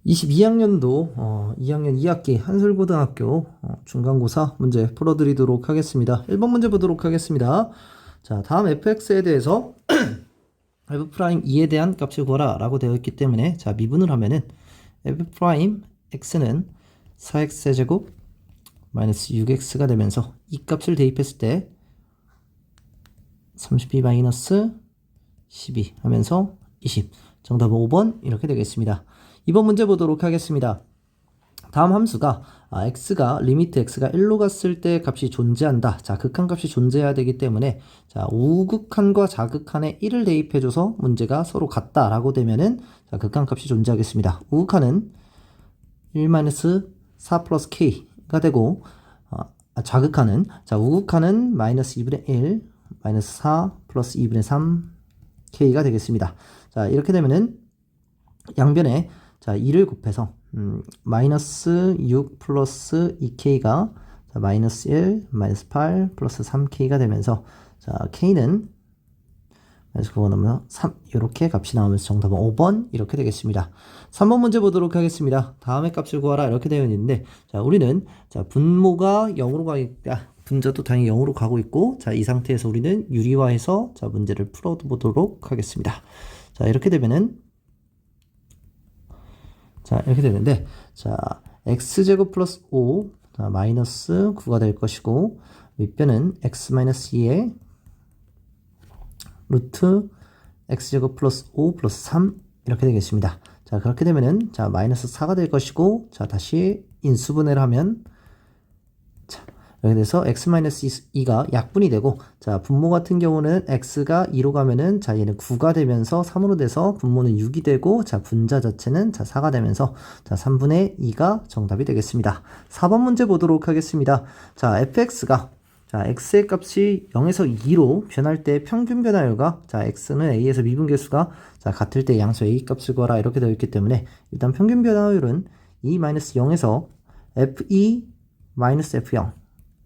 22학년도 2학년 2학기 한솔고등학교 중간고사 문제 풀어드리도록 하겠습니다. 1번 문제 보도록 하겠습니다. 자, 다음 fx에 대해서 f'2에 대한 값을 구하라 라고 되어 있기 때문에 자, 미분을 하면은 f'x는 4x제곱 마이너스 6x가 되면서 이 값을 대입했을 때 30b 마이너스 12 하면서 20. 정답은 5번 이렇게 되겠습니다. 2번 문제 보도록 하겠습니다. 다음 함수가 x가 리미트 x가 1로 갔을 때 값이 존재한다. 자, 극한값이 존재해야 되기 때문에 자, 우극한과 자극한에 1을 대입해줘서 문제가 서로 같다라고 되면은 자, 극한값이 존재하겠습니다. 우극한은 1-4 플러스 k가 되고 자극한은 자, 우극한은 마이너스 2분의 1 마이너스 4 플러스 2분의 3 k가 되겠습니다. 자, 이렇게 되면은 양변에 자, 2를 곱해서 마이너스 6 플러스 2k가 자, 마이너스 1 마이너스 8 플러스 3k가 되면서 자, k는 마이너스 그거 넣으면 3 이렇게 값이 나오면서 정답은 5번 이렇게 되겠습니다. 3번 문제 보도록 하겠습니다. 다음의 값을 구하라 이렇게 되어 있는데 자, 우리는 자, 분모가 0으로 가니까 분자도 당연히 0으로 가고 있고 자, 이 상태에서 우리는 유리화해서 자, 문제를 풀어보도록 하겠습니다. 자, 이렇게 되면은 자, 이렇게 되는데 자, x제곱 플러스 5 자, 마이너스 9가 될 것이고 윗변은 x 마이너스 2에 루트 x제곱 플러스 5 플러스 3 이렇게 되겠습니다. 자, 그렇게 되면은 자, 마이너스 4가 될 것이고 자, 다시 인수분해를 하면 자, 이렇게 돼서 x-2가 약분이 되고 자, 분모 같은 경우는 x가 2로 가면은 자, 얘는 9가 되면서 3으로 돼서 분모는 6이 되고 자, 분자 자체는 자, 4가 되면서 자, 3분의 2가 정답이 되겠습니다. 4번 문제 보도록 하겠습니다. 자, fx가 자, x의 값이 0에서 2로 변할 때 평균 변화율과 자, x는 a에서 미분계수가 자, 같을 때 양수 a 값을 구하라 이렇게 되어 있기 때문에 일단 평균 변화율은 2-0에서 f2-f0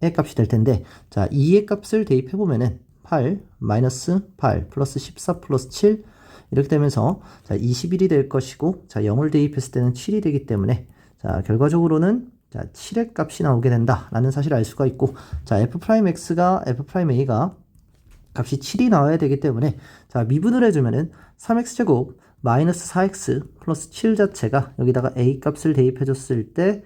의 값이 될 텐데 자, 2의 값을 대입해 보면은 8 마이너스 8 플러스 14 플러스 7 이렇게 되면서 자, 21이 될 것이고 자, 0을 대입했을 때는 7이 되기 때문에 자, 결과적으로는 자, 7의 값이 나오게 된다라는 사실을 알 수가 있고 자, f'x가 f'a가 값이 7이 나와야 되기 때문에 자, 미분을 해주면은 3x제곱 마이너스 4x 플러스 7 자체가 여기다가 a 값을 대입해 줬을 때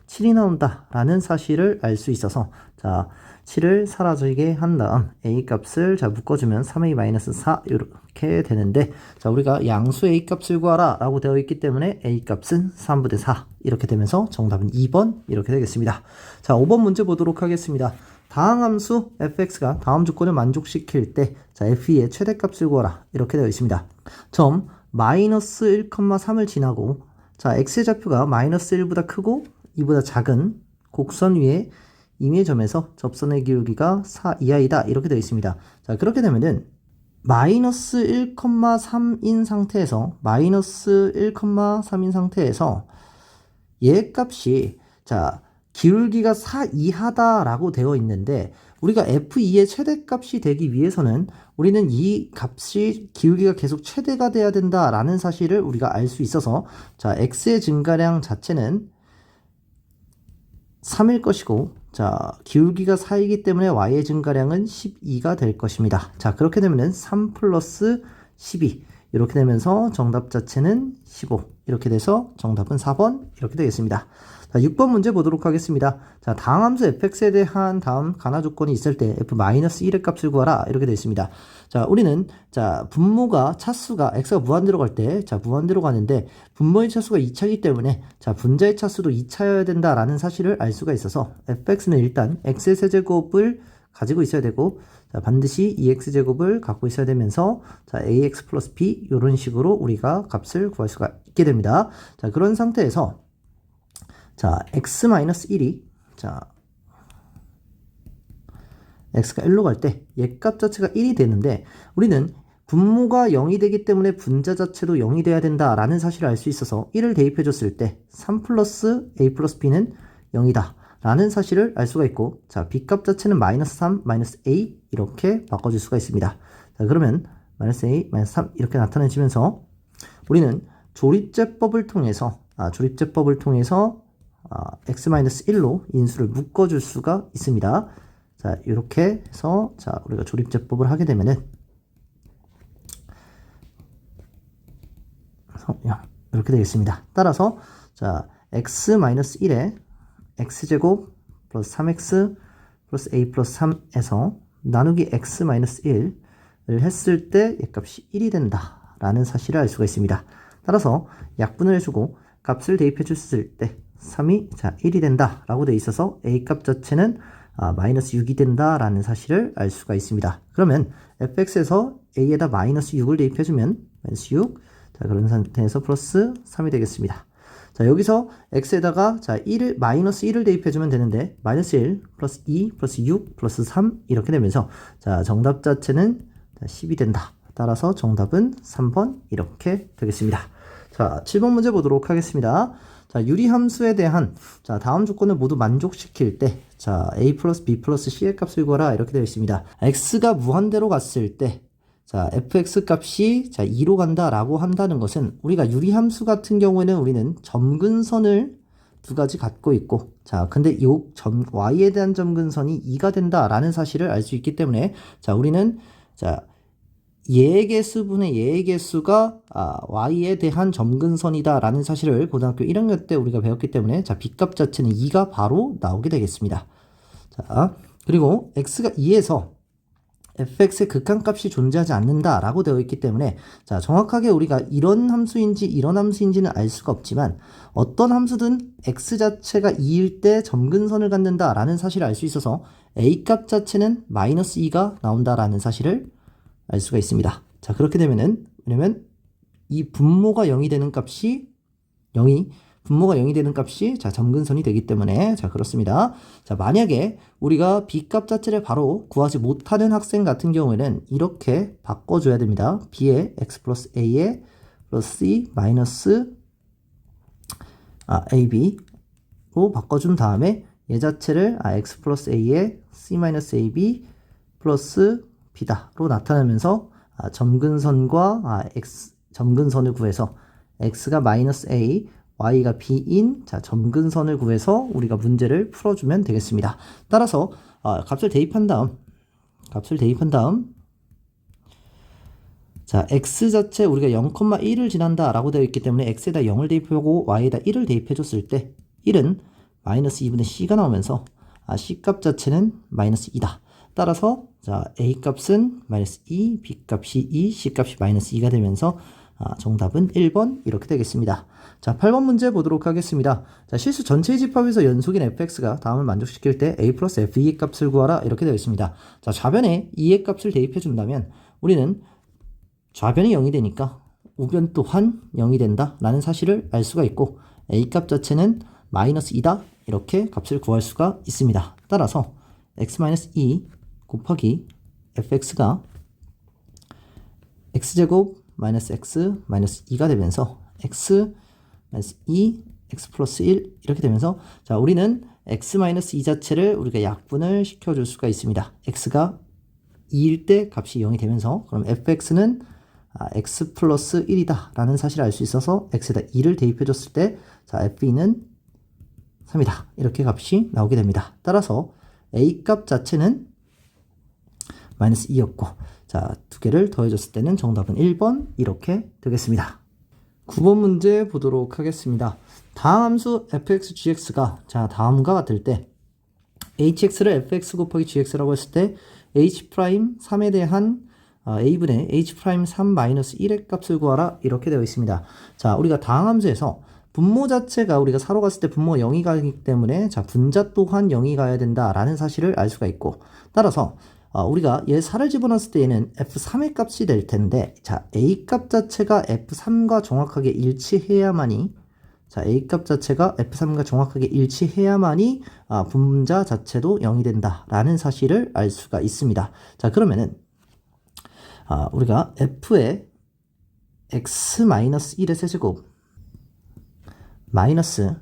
7이 나온다라는 사실을 알 수 있어서 자, 7을 사라지게 한 다음 a 값을 자, 묶어주면 3a-4 이렇게 되는데 자, 우리가 양수 a 값을 구하라 라고 되어 있기 때문에 a 값은 3분의 4 이렇게 되면서 정답은 2번 이렇게 되겠습니다. 자, 5번 문제 보도록 하겠습니다. 다항함수 fx가 다음 조건을 만족시킬 때 자, f2의 최대값을 구하라 이렇게 되어 있습니다. 점 마이너스 1,3을 지나고 자, x의 좌표가 마이너스 1보다 크고 2보다 작은 곡선 위에 임의의 점에서 접선의 기울기가 4 이하이다 이렇게 되어 있습니다. 자, 그렇게 되면은 마이너스 1,3인 상태에서 마이너스 1,3인 상태에서 얘 값이 자, 기울기가 4 이하다라고 되어 있는데 우리가 f2의 최대값이 되기 위해서는 우리는 이 값이 기울기가 계속 최대가 돼야 된다라는 사실을 우리가 알 수 있어서 자, x의 증가량 자체는 3일 것이고 자, 기울기가 4이기 때문에 y의 증가량은 12가 될 것입니다. 자, 그렇게 되면은 3 플러스 12 이렇게 되면서 정답 자체는 15 이렇게 돼서 정답은 4번 이렇게 되겠습니다. 자, 6번 문제 보도록 하겠습니다. 자, 다항함수 fx에 대한 다음 가나 조건이 있을 때 f-1의 값을 구하라 이렇게 되어 있습니다. 자, 우리는 자, 분모가 차수가 x가 무한대로 갈 때 자, 무한대로 가는데 분모의 차수가 2차이기 때문에 자, 분자의 차수도 2차여야 된다라는 사실을 알 수가 있어서 fx는 일단 x의 세제곱을 가지고 있어야 되고 자, 반드시 2x제곱을 갖고 있어야 되면서 자, ax 플러스 b 이런 식으로 우리가 값을 구할 수가 있게 됩니다. 자, 그런 상태에서 자, x-1이 자, x가 1로 갈 때 얘 값 자체가 1이 되는데 우리는 분모가 0이 되기 때문에 분자 자체도 0이 돼야 된다라는 사실을 알 수 있어서 1을 대입해 줬을 때 3 플러스 a 플러스 b는 0이다 라는 사실을 알 수가 있고 자, b 값 자체는 마이너스 3 마이너스 a 이렇게 바꿔줄 수가 있습니다. 자, 그러면 마이너스 a 마이너스 3 이렇게 나타내지면서 우리는 조립제법을 통해서 조립제법을 통해서 x-1로 인수를 묶어줄 수가 있습니다. 자, 이렇게 해서 자, 우리가 조립제법을 하게 되면은 이렇게 되겠습니다. 따라서 자, x-1에 x제곱 플러스 3x 플러스 a 플러스 3에서 나누기 x-1을 했을 때 얘값이 1이 된다 라는 사실을 알 수가 있습니다. 따라서 약분을 해주고 값을 대입해 줬을 때 3이 자 1이 된다 라고 되어 있어서 a값 자체는 마이너스 6이 된다 라는 사실을 알 수가 있습니다. 그러면 fx에서 a에다 마이너스 6을 대입해주면 마이너스 6, 자 그런 상태에서 플러스 3이 되겠습니다. 자 여기서 x에다가 자 1을 마이너스 1을 대입해주면 되는데 마이너스 1 플러스 2 플러스 6 플러스 3 이렇게 되면서 자 정답 자체는 10이 된다. 따라서 정답은 3번 이렇게 되겠습니다. 자 7번 문제 보도록 하겠습니다. 자 유리함수에 대한 자 다음 조건을 모두 만족시킬 때 자 a 플러스 b 플러스 c의 값을 구하라 이렇게 되어 있습니다. x가 무한대로 갔을 때 자 fx 값이 자 2로 간다 라고 한다는 것은 우리가 유리함수 같은 경우에는 우리는 점근선을 두 가지 갖고 있고 자 근데 요 y에 대한 점근선이 2가 된다 라는 사실을 알 수 있기 때문에 자 우리는 자 얘의 개수분의 얘의 개수가 y에 대한 점근선이다 라는 사실을 고등학교 1학년 때 우리가 배웠기 때문에 자 b값 자체는 2가 바로 나오게 되겠습니다. 자 그리고 x가 2에서 fx의 극한값이 존재하지 않는다 라고 되어 있기 때문에 자 정확하게 우리가 이런 함수인지 이런 함수인지는 알 수가 없지만 어떤 함수든 x 자체가 2일 때 점근선을 갖는다 라는 사실을 알 수 있어서 a값 자체는 마이너스 2가 나온다 라는 사실을 알 수가 있습니다. 자 그렇게 되면은 왜냐면 이 분모가 0이 되는 값이 분모가 0이 되는 값이 자 점근선이 되기 때문에 자 그렇습니다. 자 만약에 우리가 b값 자체를 바로 구하지 못하는 학생 같은 경우에는 이렇게 바꿔줘야 됩니다. b에 x 플러스 a에 플러스 c 마이너스 ab로 바꿔준 다음에 얘 자체를 x 플러스 a에 c 마이너스 ab 플러스 b다로 나타내면서 점근선과 점근선을 구해서 x가 마이너스 a y가 b인 자 점근선을 구해서 우리가 문제를 풀어주면 되겠습니다. 따라서 값을 대입한 다음 자 x 자체 우리가 0,1을 지난다 라고 되어 있기 때문에 x에다 0을 대입하고 y에다 1을 대입해 줬을 때 1은 마이너스 2분의 c가 나오면서 c 값 자체는 마이너스 2다. 따라서 자 a 값은 마이너스 2, b 값이 2, c 값이 마이너스 2가 되면서 정답은 1번 이렇게 되겠습니다. 자 8번 문제 보도록 하겠습니다. 자 실수 전체의 집합에서 연속인 fx가 다음을 만족시킬 때 a 플러스 f2의 값을 구하라 이렇게 되어 있습니다. 자 좌변에 2의 값을 대입해 준다면 우리는 좌변이 0이 되니까 우변 또한 0이 된다 라는 사실을 알 수가 있고 a 값 자체는 마이너스 2다 이렇게 값을 구할 수가 있습니다. 따라서 x-2 곱하기 fx가 x제곱 마이너스 x 마이너스 2가 되면서 x 마이너스 2 x 플러스 1 이렇게 되면서 자 우리는 x 마이너스 2 자체를 우리가 약분을 시켜줄 수가 있습니다. x가 2일 때 값이 0이 되면서 그럼 fx는 x 플러스 1이다 라는 사실을 알 수 있어서 x에다 2를 대입해 줬을 때 자 f2는 3이다 이렇게 값이 나오게 됩니다. 따라서 a 값 자체는 마이너스 2였고 자 두 개를 더해줬을 때는 정답은 1번 이렇게 되겠습니다. 9번 문제 보도록 하겠습니다. 다음 함수 fx, gx가 자 다음과 같을 때 hx를 fx 곱하기 gx라고 했을 때 h'3에 대한 a분의 h'3-1의 값을 구하라 이렇게 되어 있습니다. 자 우리가 다음 함수에서 분모 자체가 우리가 사로 갔을 때 분모가 0이 가기 때문에 자 분자 또한 0이 가야 된다라는 사실을 알 수가 있고 따라서 우리가 얘 4를 집어넣었을 때 얘는 f3의 값이 될 텐데 자 a 값 자체가 f3과 정확하게 일치해야만이 자 a 값 자체가 f3과 정확하게 일치해야만이 분자 자체도 0이 된다라는 사실을 알 수가 있습니다. 자 그러면은 우리가 f의 x-1의 세제곱 마이너스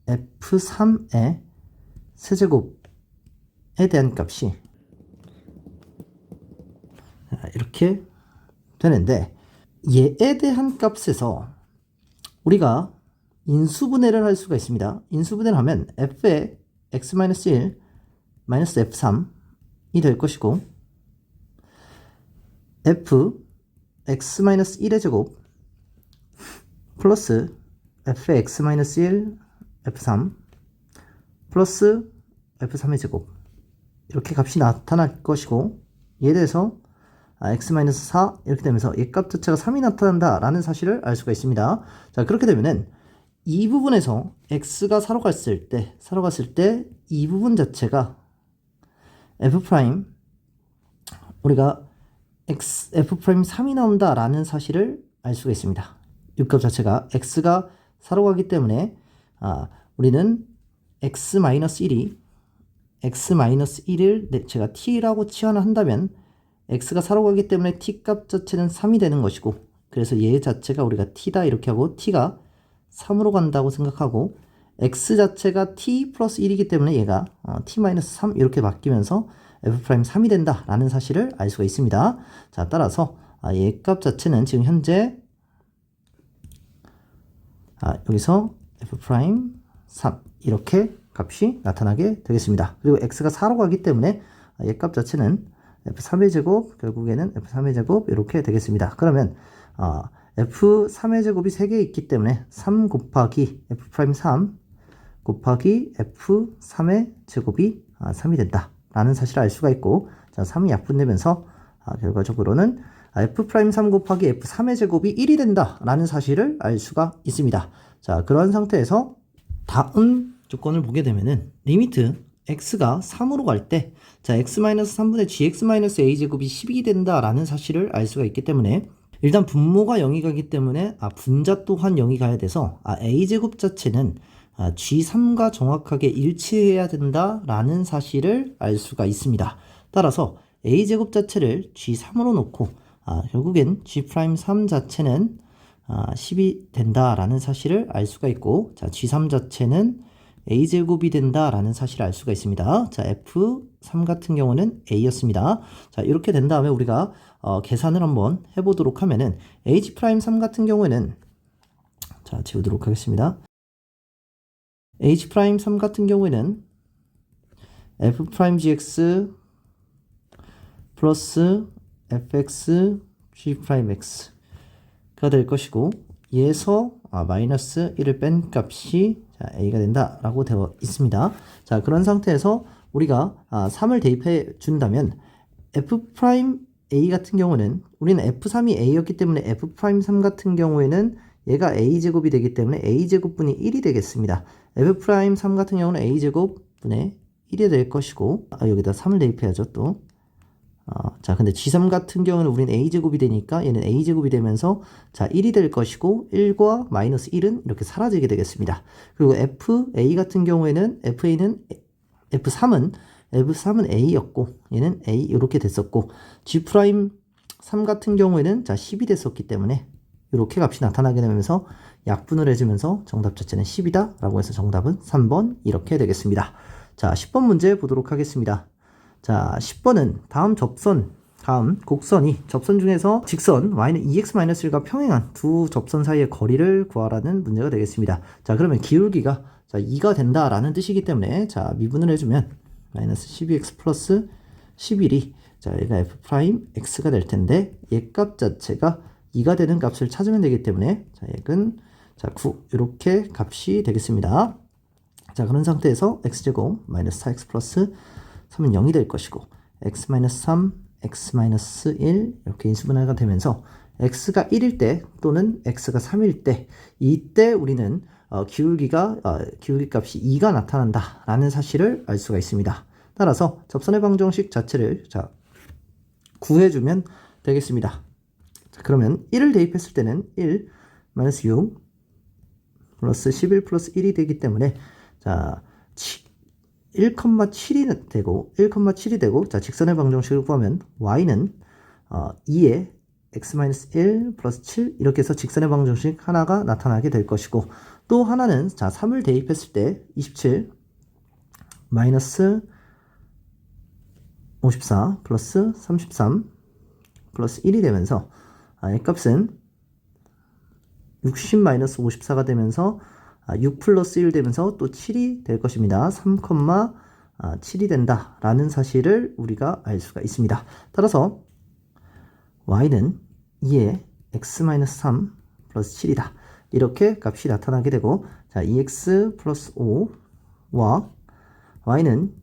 f3의 세제곱에 대한 값이 이렇게 되는데 얘에 대한 값에서 우리가 인수분해를 할 수가 있습니다. 인수분해를 하면 f의 x-1 마이너스 f3이 될 것이고 f x-1의 제곱 플러스 f의 x-1 f3 플러스 f3의 제곱 이렇게 값이 나타날 것이고 얘에 대해서 x-4 이렇게 되면서 얘 값 자체가 3이 나타난다 라는 사실을 알 수가 있습니다. 자, 그렇게 되면은 이 부분에서 x가 4로 갔을 때 이 부분 자체가 f' 우리가 f'3이 나온다 라는 사실을 알 수가 있습니다. 이 값 자체가 x가 4로 가기 때문에 우리는 x-1을 제가 t라고 치환을 한다면 x가 4로 가기 때문에 t 값 자체는 3이 되는 것이고 그래서 얘 자체가 우리가 t다 이렇게 하고 t가 3으로 간다고 생각하고 x 자체가 t 플러스 1이기 때문에 얘가 t-3 이렇게 바뀌면서 f'3이 된다 라는 사실을 알 수가 있습니다. 자, 따라서 얘 값 자체는 지금 현재 여기서 f'3 이렇게 값이 나타나게 되겠습니다. 그리고 x가 4로 가기 때문에 얘 값 자체는 f3의 제곱 결국에는 f3의 제곱 이렇게 되겠습니다. 그러면 f3의 제곱이 3개 있기 때문에 3 곱하기 f'3 곱하기 f3의 제곱이 3이 된다 라는 사실을 알 수가 있고 자, 3이 약분되면서 결과적으로는 f'3 곱하기 f3의 제곱이 1이 된다 라는 사실을 알 수가 있습니다. 자, 그런 상태에서 다음 조건을 보게 되면은 리미트 x가 3으로 갈 때 자, x-3분의 gx-a 제곱이 10이 된다 라는 사실을 알 수가 있기 때문에 일단 분모가 0이 가기 때문에 분자 또한 0이 가야 돼서 a 제곱 자체는 g3과 정확하게 일치해야 된다 라는 사실을 알 수가 있습니다. 따라서 a 제곱 자체를 g3으로 놓고 결국엔 g'3 자체는 10이 된다 라는 사실을 알 수가 있고 자, g3 자체는 a제곱이 된다 라는 사실을 알 수가 있습니다. 자, f3 같은 경우는 a였습니다. 자, 이렇게 된 다음에 우리가 계산을 한번 해보도록 하면은 h'3 같은 경우에는 자, 지우도록 하겠습니다. h'3 같은 경우에는 f'gx 플러스 fx g'x가 될 것이고 얘에서 마이너스 1을 뺀 값이 a가 된다 라고 되어 있습니다. 자, 그런 상태에서 우리가 3을 대입해 준다면 f'a 같은 경우는 우리는 f3이 a였기 때문에 f'3 같은 경우에는 얘가 a제곱이 되기 때문에 a제곱분이 1이 되겠습니다. f'3 같은 경우는 a제곱분의 1이 될 것이고 여기다 3을 대입해야죠 또. 자, 근데 g3 같은 경우는 우리는 a제곱이 되니까 얘는 a제곱이 되면서 자, 1이 될 것이고 1과 마이너스 1은 이렇게 사라지게 되겠습니다. 그리고 fa 같은 경우에는 f3은 a였고 얘는 a 이렇게 됐었고 g'3 같은 경우에는 자, 10이 됐었기 때문에 이렇게 값이 나타나게 되면서 약분을 해주면서 정답 자체는 10이다 라고 해서 정답은 3번 이렇게 되겠습니다. 자, 10번 문제 보도록 하겠습니다. 자, 10번은 다음 곡선이 접선 중에서 직선 y는 2x-1과 평행한 두 접선 사이의 거리를 구하라는 문제가 되겠습니다. 자, 그러면 기울기가 자, 2가 된다라는 뜻이기 때문에 자, 미분을 해주면 마이너스 12x 플러스 11이 자, 얘가 f'x가 될 텐데 얘 값 자체가 2가 되는 값을 찾으면 되기 때문에 자, 얘는 자, 9 이렇게 값이 되겠습니다. 자, 그런 상태에서 x제곱 마이너스 4x 플러스 3은 0이 될 것이고 x-3, x-1 이렇게 인수분해가 되면서 x가 1일 때 또는 x가 3일 때 이때 우리는 기울기 값이 2가 나타난다 라는 사실을 알 수가 있습니다. 따라서 접선의 방정식 자체를 자, 구해주면 되겠습니다. 자, 그러면 1을 대입했을 때는 1 마이너스 6 플러스 11 플러스 1이 되기 때문에 자 1,7이 되고 자, 직선의 방정식을 구하면 y는 2에 x-1 플러스 7 이렇게 해서 직선의 방정식 하나가 나타나게 될 것이고 또 하나는 자, 3을 대입했을 때 27 마이너스 54 플러스 33 플러스 1이 되면서 이 값은 60 마이너스 54가 되면서 6 플러스 1 되면서 또 7이 될 것입니다. 3,7이 된다라는 사실을 우리가 알 수가 있습니다. 따라서 y는 2의 x-3 플러스 7이다. 이렇게 값이 나타나게 되고, 자, 2x 플러스 5와 y는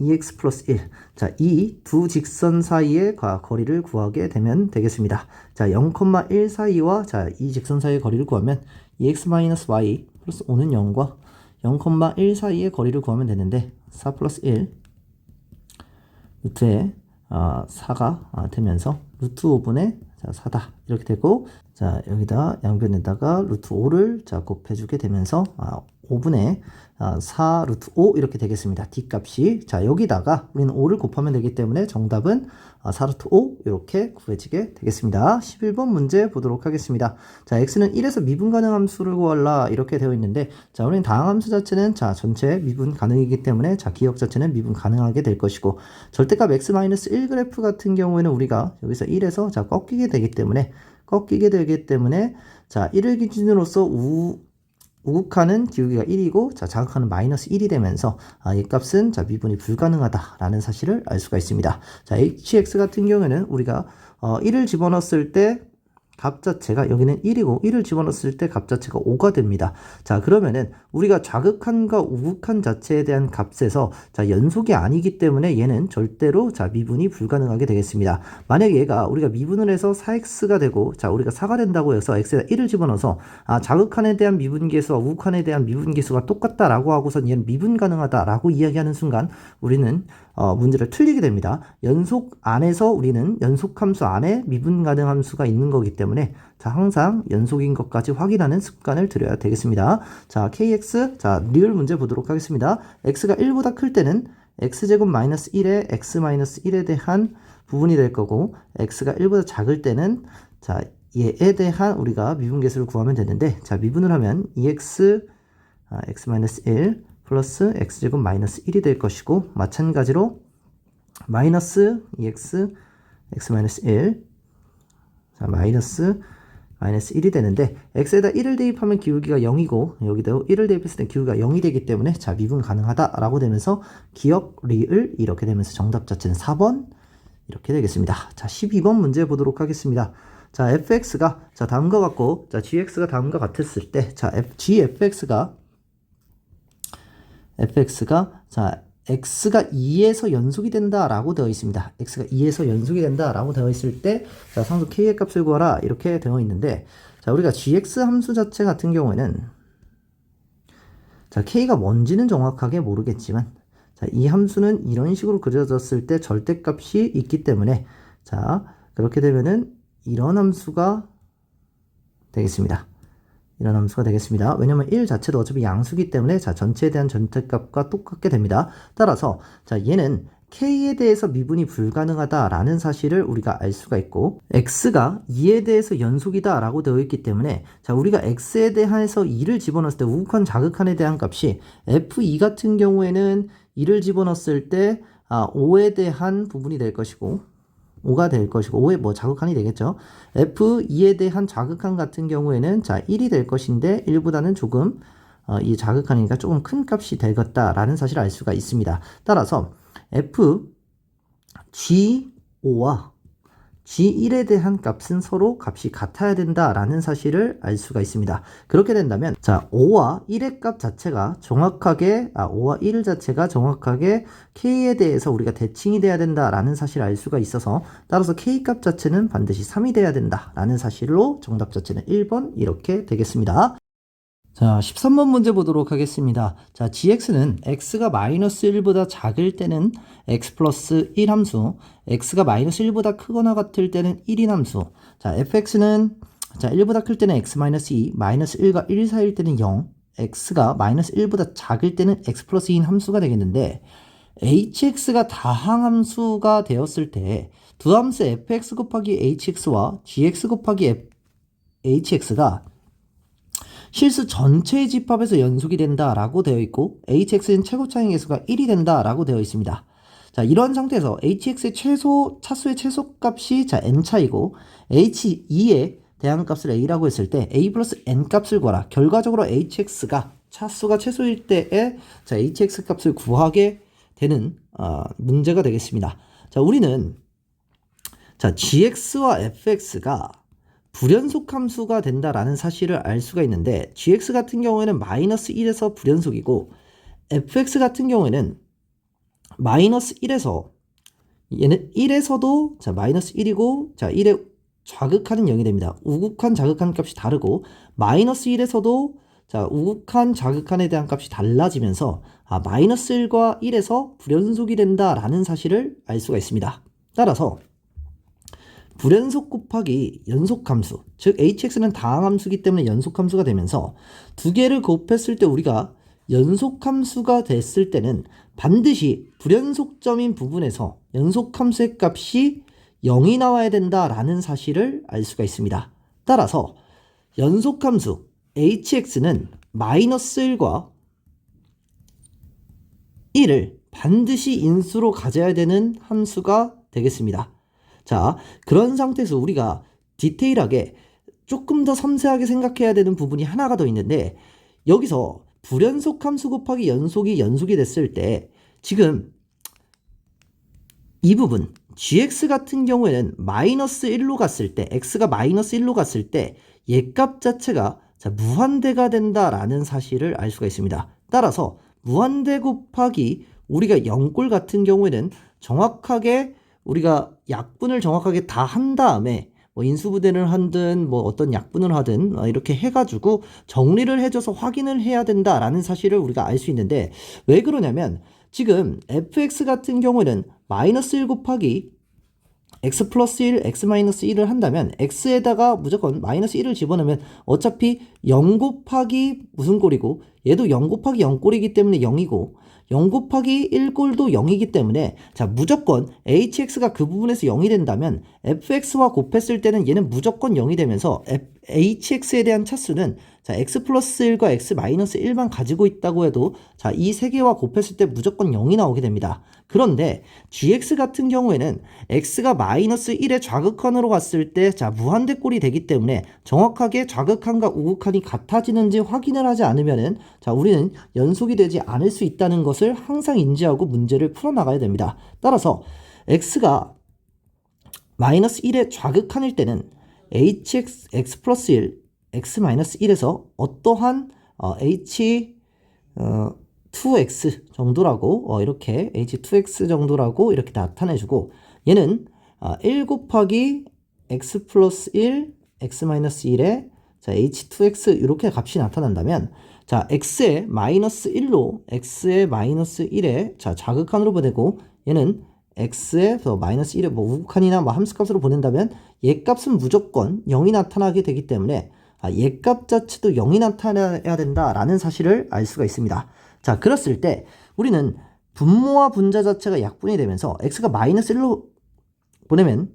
2x 플러스 1. 자, 이 두 직선 사이의 거리를 구하게 되면 되겠습니다. 자, 0,1 사이와 자, 이 직선 사이의 거리를 구하면 2x-y 플러스 5는 0과 0,1 사이의 거리를 구하면 되는데 4 플러스 1 루트에 4가 되면서 루트 5분의 4다 이렇게 되고, 자, 여기다 양변에다가 루트 5를 자 곱해주게 되면서 5분의 4 루트 5 이렇게 되겠습니다. D값이. 자, 여기다가 우리는 5를 곱하면 되기 때문에 정답은 4 루트 5 이렇게 구해지게 되겠습니다. 11번 문제 보도록 하겠습니다. 자, x는 1에서 미분 가능 함수를 구하라 이렇게 되어 있는데, 자, 우리는 다항함수 자체는 자 전체 미분 가능이기 때문에 자 기억 자체는 미분 가능하게 될 것이고, 절대값 x-1 그래프 같은 경우에는 우리가 여기서 1에서 자 꺾이게 되기 때문에 자 1을 기준으로서 우극하는 기울기가 1이고 자 자극하는 마이너스 1이 되면서 이 값은 자 미분이 불가능하다라는 사실을 알 수가 있습니다. 자, hx 같은 경우에는 우리가 1을 집어넣었을 때 값 자체가 여기는 1이고 1을 집어넣었을 때 값 자체가 5가 됩니다. 자, 그러면은 우리가 좌극한과 우극한 자체에 대한 값에서 자 연속이 아니기 때문에 얘는 절대로 자 미분이 불가능하게 되겠습니다. 만약 얘가 우리가 미분을 해서 4x가 되고 자 우리가 4가 된다고 해서 x에다 1을 집어넣어서 좌극한에 대한 미분계수와 우극한에 대한 미분계수가 똑같다라고 하고선 얘는 미분 가능하다라고 이야기하는 순간 우리는 문제를 틀리게 됩니다. 연속 안에서 우리는 연속함수 안에 미분 가능 함수가 있는 거기 때문에 자 항상 연속인 것까지 확인하는 습관을 들여야 되겠습니다. 자, kx 자 리을 문제 보도록 하겠습니다. x가 1보다 클 때는 x제곱 마이너스 1에 x 마이너스 1에 대한 부분이 될 거고, x가 1보다 작을 때는 자 얘에 대한 우리가 미분계수를 구하면 되는데, 자 미분을 하면 2x x 마이너스 1 플러스 x제곱 마이너스 1이 될 것이고, 마찬가지로 마이너스 2x x 마이너스 1 자 마이너스 1이 되는데, x에다 1을 대입하면 기울기가 0이고 여기다 1을 대입했을 때 기울기가 0이 되기 때문에 자 미분 가능하다라고 되면서 기억 리을 이렇게 되면서 정답 자체는 4번 이렇게 되겠습니다. 자, 12번 문제 보도록 하겠습니다. 자, fx가 자 다음과 같고 자 gx가 다음과 같았을 때 자 gfx가 자 x가 2에서 연속이 된다라고 되어 있습니다. x가 2에서 연속이 된다라고 되어 있을 때 자 상수 k의 값을 구하라 이렇게 되어 있는데, 자 우리가 gx 함수 자체 같은 경우에는 자 k가 뭔지는 정확하게 모르겠지만 자 이 함수는 이런 식으로 그려졌을 때 절대값이 있기 때문에 자 그렇게 되면은 이런 함수가 되겠습니다. 이런 함수가 되겠습니다. 왜냐면 1 자체도 어차피 양수기 때문에 자 전체에 대한 절대값과 똑같게 됩니다. 따라서 자 얘는 k에 대해서 미분이 불가능하다라는 사실을 우리가 알 수가 있고, x가 2에 대해서 연속이다 라고 되어 있기 때문에 자 우리가 x에 대해서 2를 집어넣었을 때 우극한 자극한에 대한 값이 f2 같은 경우에는 2를 집어넣었을 때 5에 대한 부분이 될 것이고 5가 될 것이고 5의 뭐 자극한이 되겠죠. F2에 대한 자극한 같은 경우에는 자 1이 될 것인데 1보다는 조금 이 자극한이니까 조금 큰 값이 되겠다라는 사실을 알 수가 있습니다. 따라서 G5와 G1에 대한 값은 서로 값이 같아야 된다라는 사실을 알 수가 있습니다. 그렇게 된다면 자 5와 1의 값 자체가 정확하게 5와 1 자체가 정확하게 K에 대해서 우리가 대칭이 돼야 된다라는 사실을 알 수가 있어서, 따라서 K 값 자체는 반드시 3이 돼야 된다라는 사실로 정답 자체는 1번 이렇게 되겠습니다. 자, 13번 문제 보도록 하겠습니다. 자, gx는 x가 마이너스 1보다 작을 때는 x 플러스 1 함수, x가 마이너스 1보다 크거나 같을 때는 1인 함수. 자, fx는 자 1보다 클 때는 x 마이너스 2, 마이너스 1과 1 사이일 때는 0, x가 마이너스 1보다 작을 때는 x 플러스 2인 함수가 되겠는데, hx가 다항함수가 되었을 때 두 함수 fx 곱하기 hx와 gx 곱하기 hx가 실수 전체의 집합에서 연속이 된다라고 되어 있고, hx는 최고 차이 계수가 1이 된다라고 되어 있습니다. 자, 이런 상태에서 hx의 차수의 최소값이 자 n차이고 h2의 대항값을 a라고 했을 때 a 플러스 n 값을 구하라. 결과적으로 hx가 차수가 최소일 때에 자, hx 값을 구하게 되는 문제가 되겠습니다. 자, 우리는 자, gx와 fx가 불연속 함수가 된다라는 사실을 알 수가 있는데 gx 같은 경우에는 마이너스 1에서 불연속이고 fx 같은 경우에는 마이너스 1에서 얘는 1에서도 자 마이너스 1이고 자 1에 좌극하는 0이 됩니다. 우극한 자극한 값이 다르고 마이너스 1에서도 자 우극한 자극한에 대한 값이 달라지면서 마이너스 1과 1에서 불연속이 된다라는 사실을 알 수가 있습니다. 따라서 불연속 곱하기 연속함수, 즉 hx는 다항함수이기 때문에 연속함수가 되면서 두 개를 곱했을 때 우리가 연속함수가 됐을 때는 반드시 불연속점인 부분에서 연속함수의 값이 0이 나와야 된다라는 사실을 알 수가 있습니다. 따라서 연속함수 hx는 마이너스 1과 1을 반드시 인수로 가져야 되는 함수가 되겠습니다. 자, 그런 상태에서 우리가 디테일하게 조금 더 섬세하게 생각해야 되는 부분이 하나가 더 있는데 여기서 불연속 함수 곱하기 연속이 됐을 때 지금 이 부분 gx 같은 경우에는 마이너스 1로 갔을 때 x가 마이너스 1로 갔을 때 얘값 자체가 자, 무한대가 된다라는 사실을 알 수가 있습니다. 따라서 무한대 곱하기 우리가 0꼴 같은 경우에는 정확하게 우리가 약분을 정확하게 다 한 다음에 뭐 인수분해를 하든 뭐 어떤 약분을 하든 이렇게 해가지고 정리를 해줘서 확인을 해야 된다라는 사실을 우리가 알 수 있는데 왜 그러냐면 지금 fx 같은 경우에는 마이너스 1 곱하기 x 플러스 1, x 마이너스 1을 한다면 x에다가 무조건 마이너스 1을 집어넣으면 어차피 0 곱하기 무슨 꼴이고 얘도 0 곱하기 0 꼴이기 때문에 0이고 0 곱하기 1꼴도 0이기 때문에 자 무조건 hx가 그 부분에서 0이 된다면 fx와 곱했을 때는 얘는 무조건 0이 되면서 hx에 대한 차수는 자 x 플러스 1과 x 마이너스 1만 가지고 있다고 해도 자 이 세 개와 곱했을 때 무조건 0이 나오게 됩니다. 그런데 gx 같은 경우에는 x가 마이너스 1의 좌극한으로 갔을 때 자 무한대꼴이 되기 때문에 정확하게 좌극한과 우극한이 같아지는지 확인을 하지 않으면은 자 우리는 연속이 되지 않을 수 있다는 것을 항상 인지하고 문제를 풀어나가야 됩니다. 따라서 x가 마이너스 1의 좌극한일 때는 hx x 플러스 1 x 마이너스 1에서 어떠한 h2x 정도라고 이렇게 h2x 정도라고 이렇게 나타내주고 얘는 1 곱하기 x 플러스 1 x 마이너스 1에 자 h2x 이렇게 값이 나타난다면 자 x의 마이너스 1로 x의 마이너스 1에 자 자극한으로 보내고 얘는 x의 마이너스 1의 뭐 우극한이나 뭐 함수값으로 보낸다면 얘 값은 무조건 0이 나타나게 되기 때문에 얘 값 자체도 0이 나타나야 된다라는 사실을 알 수가 있습니다. 자, 그랬을 때 우리는 분모와 분자 자체가 약분이 되면서 x가 마이너스 1로 보내면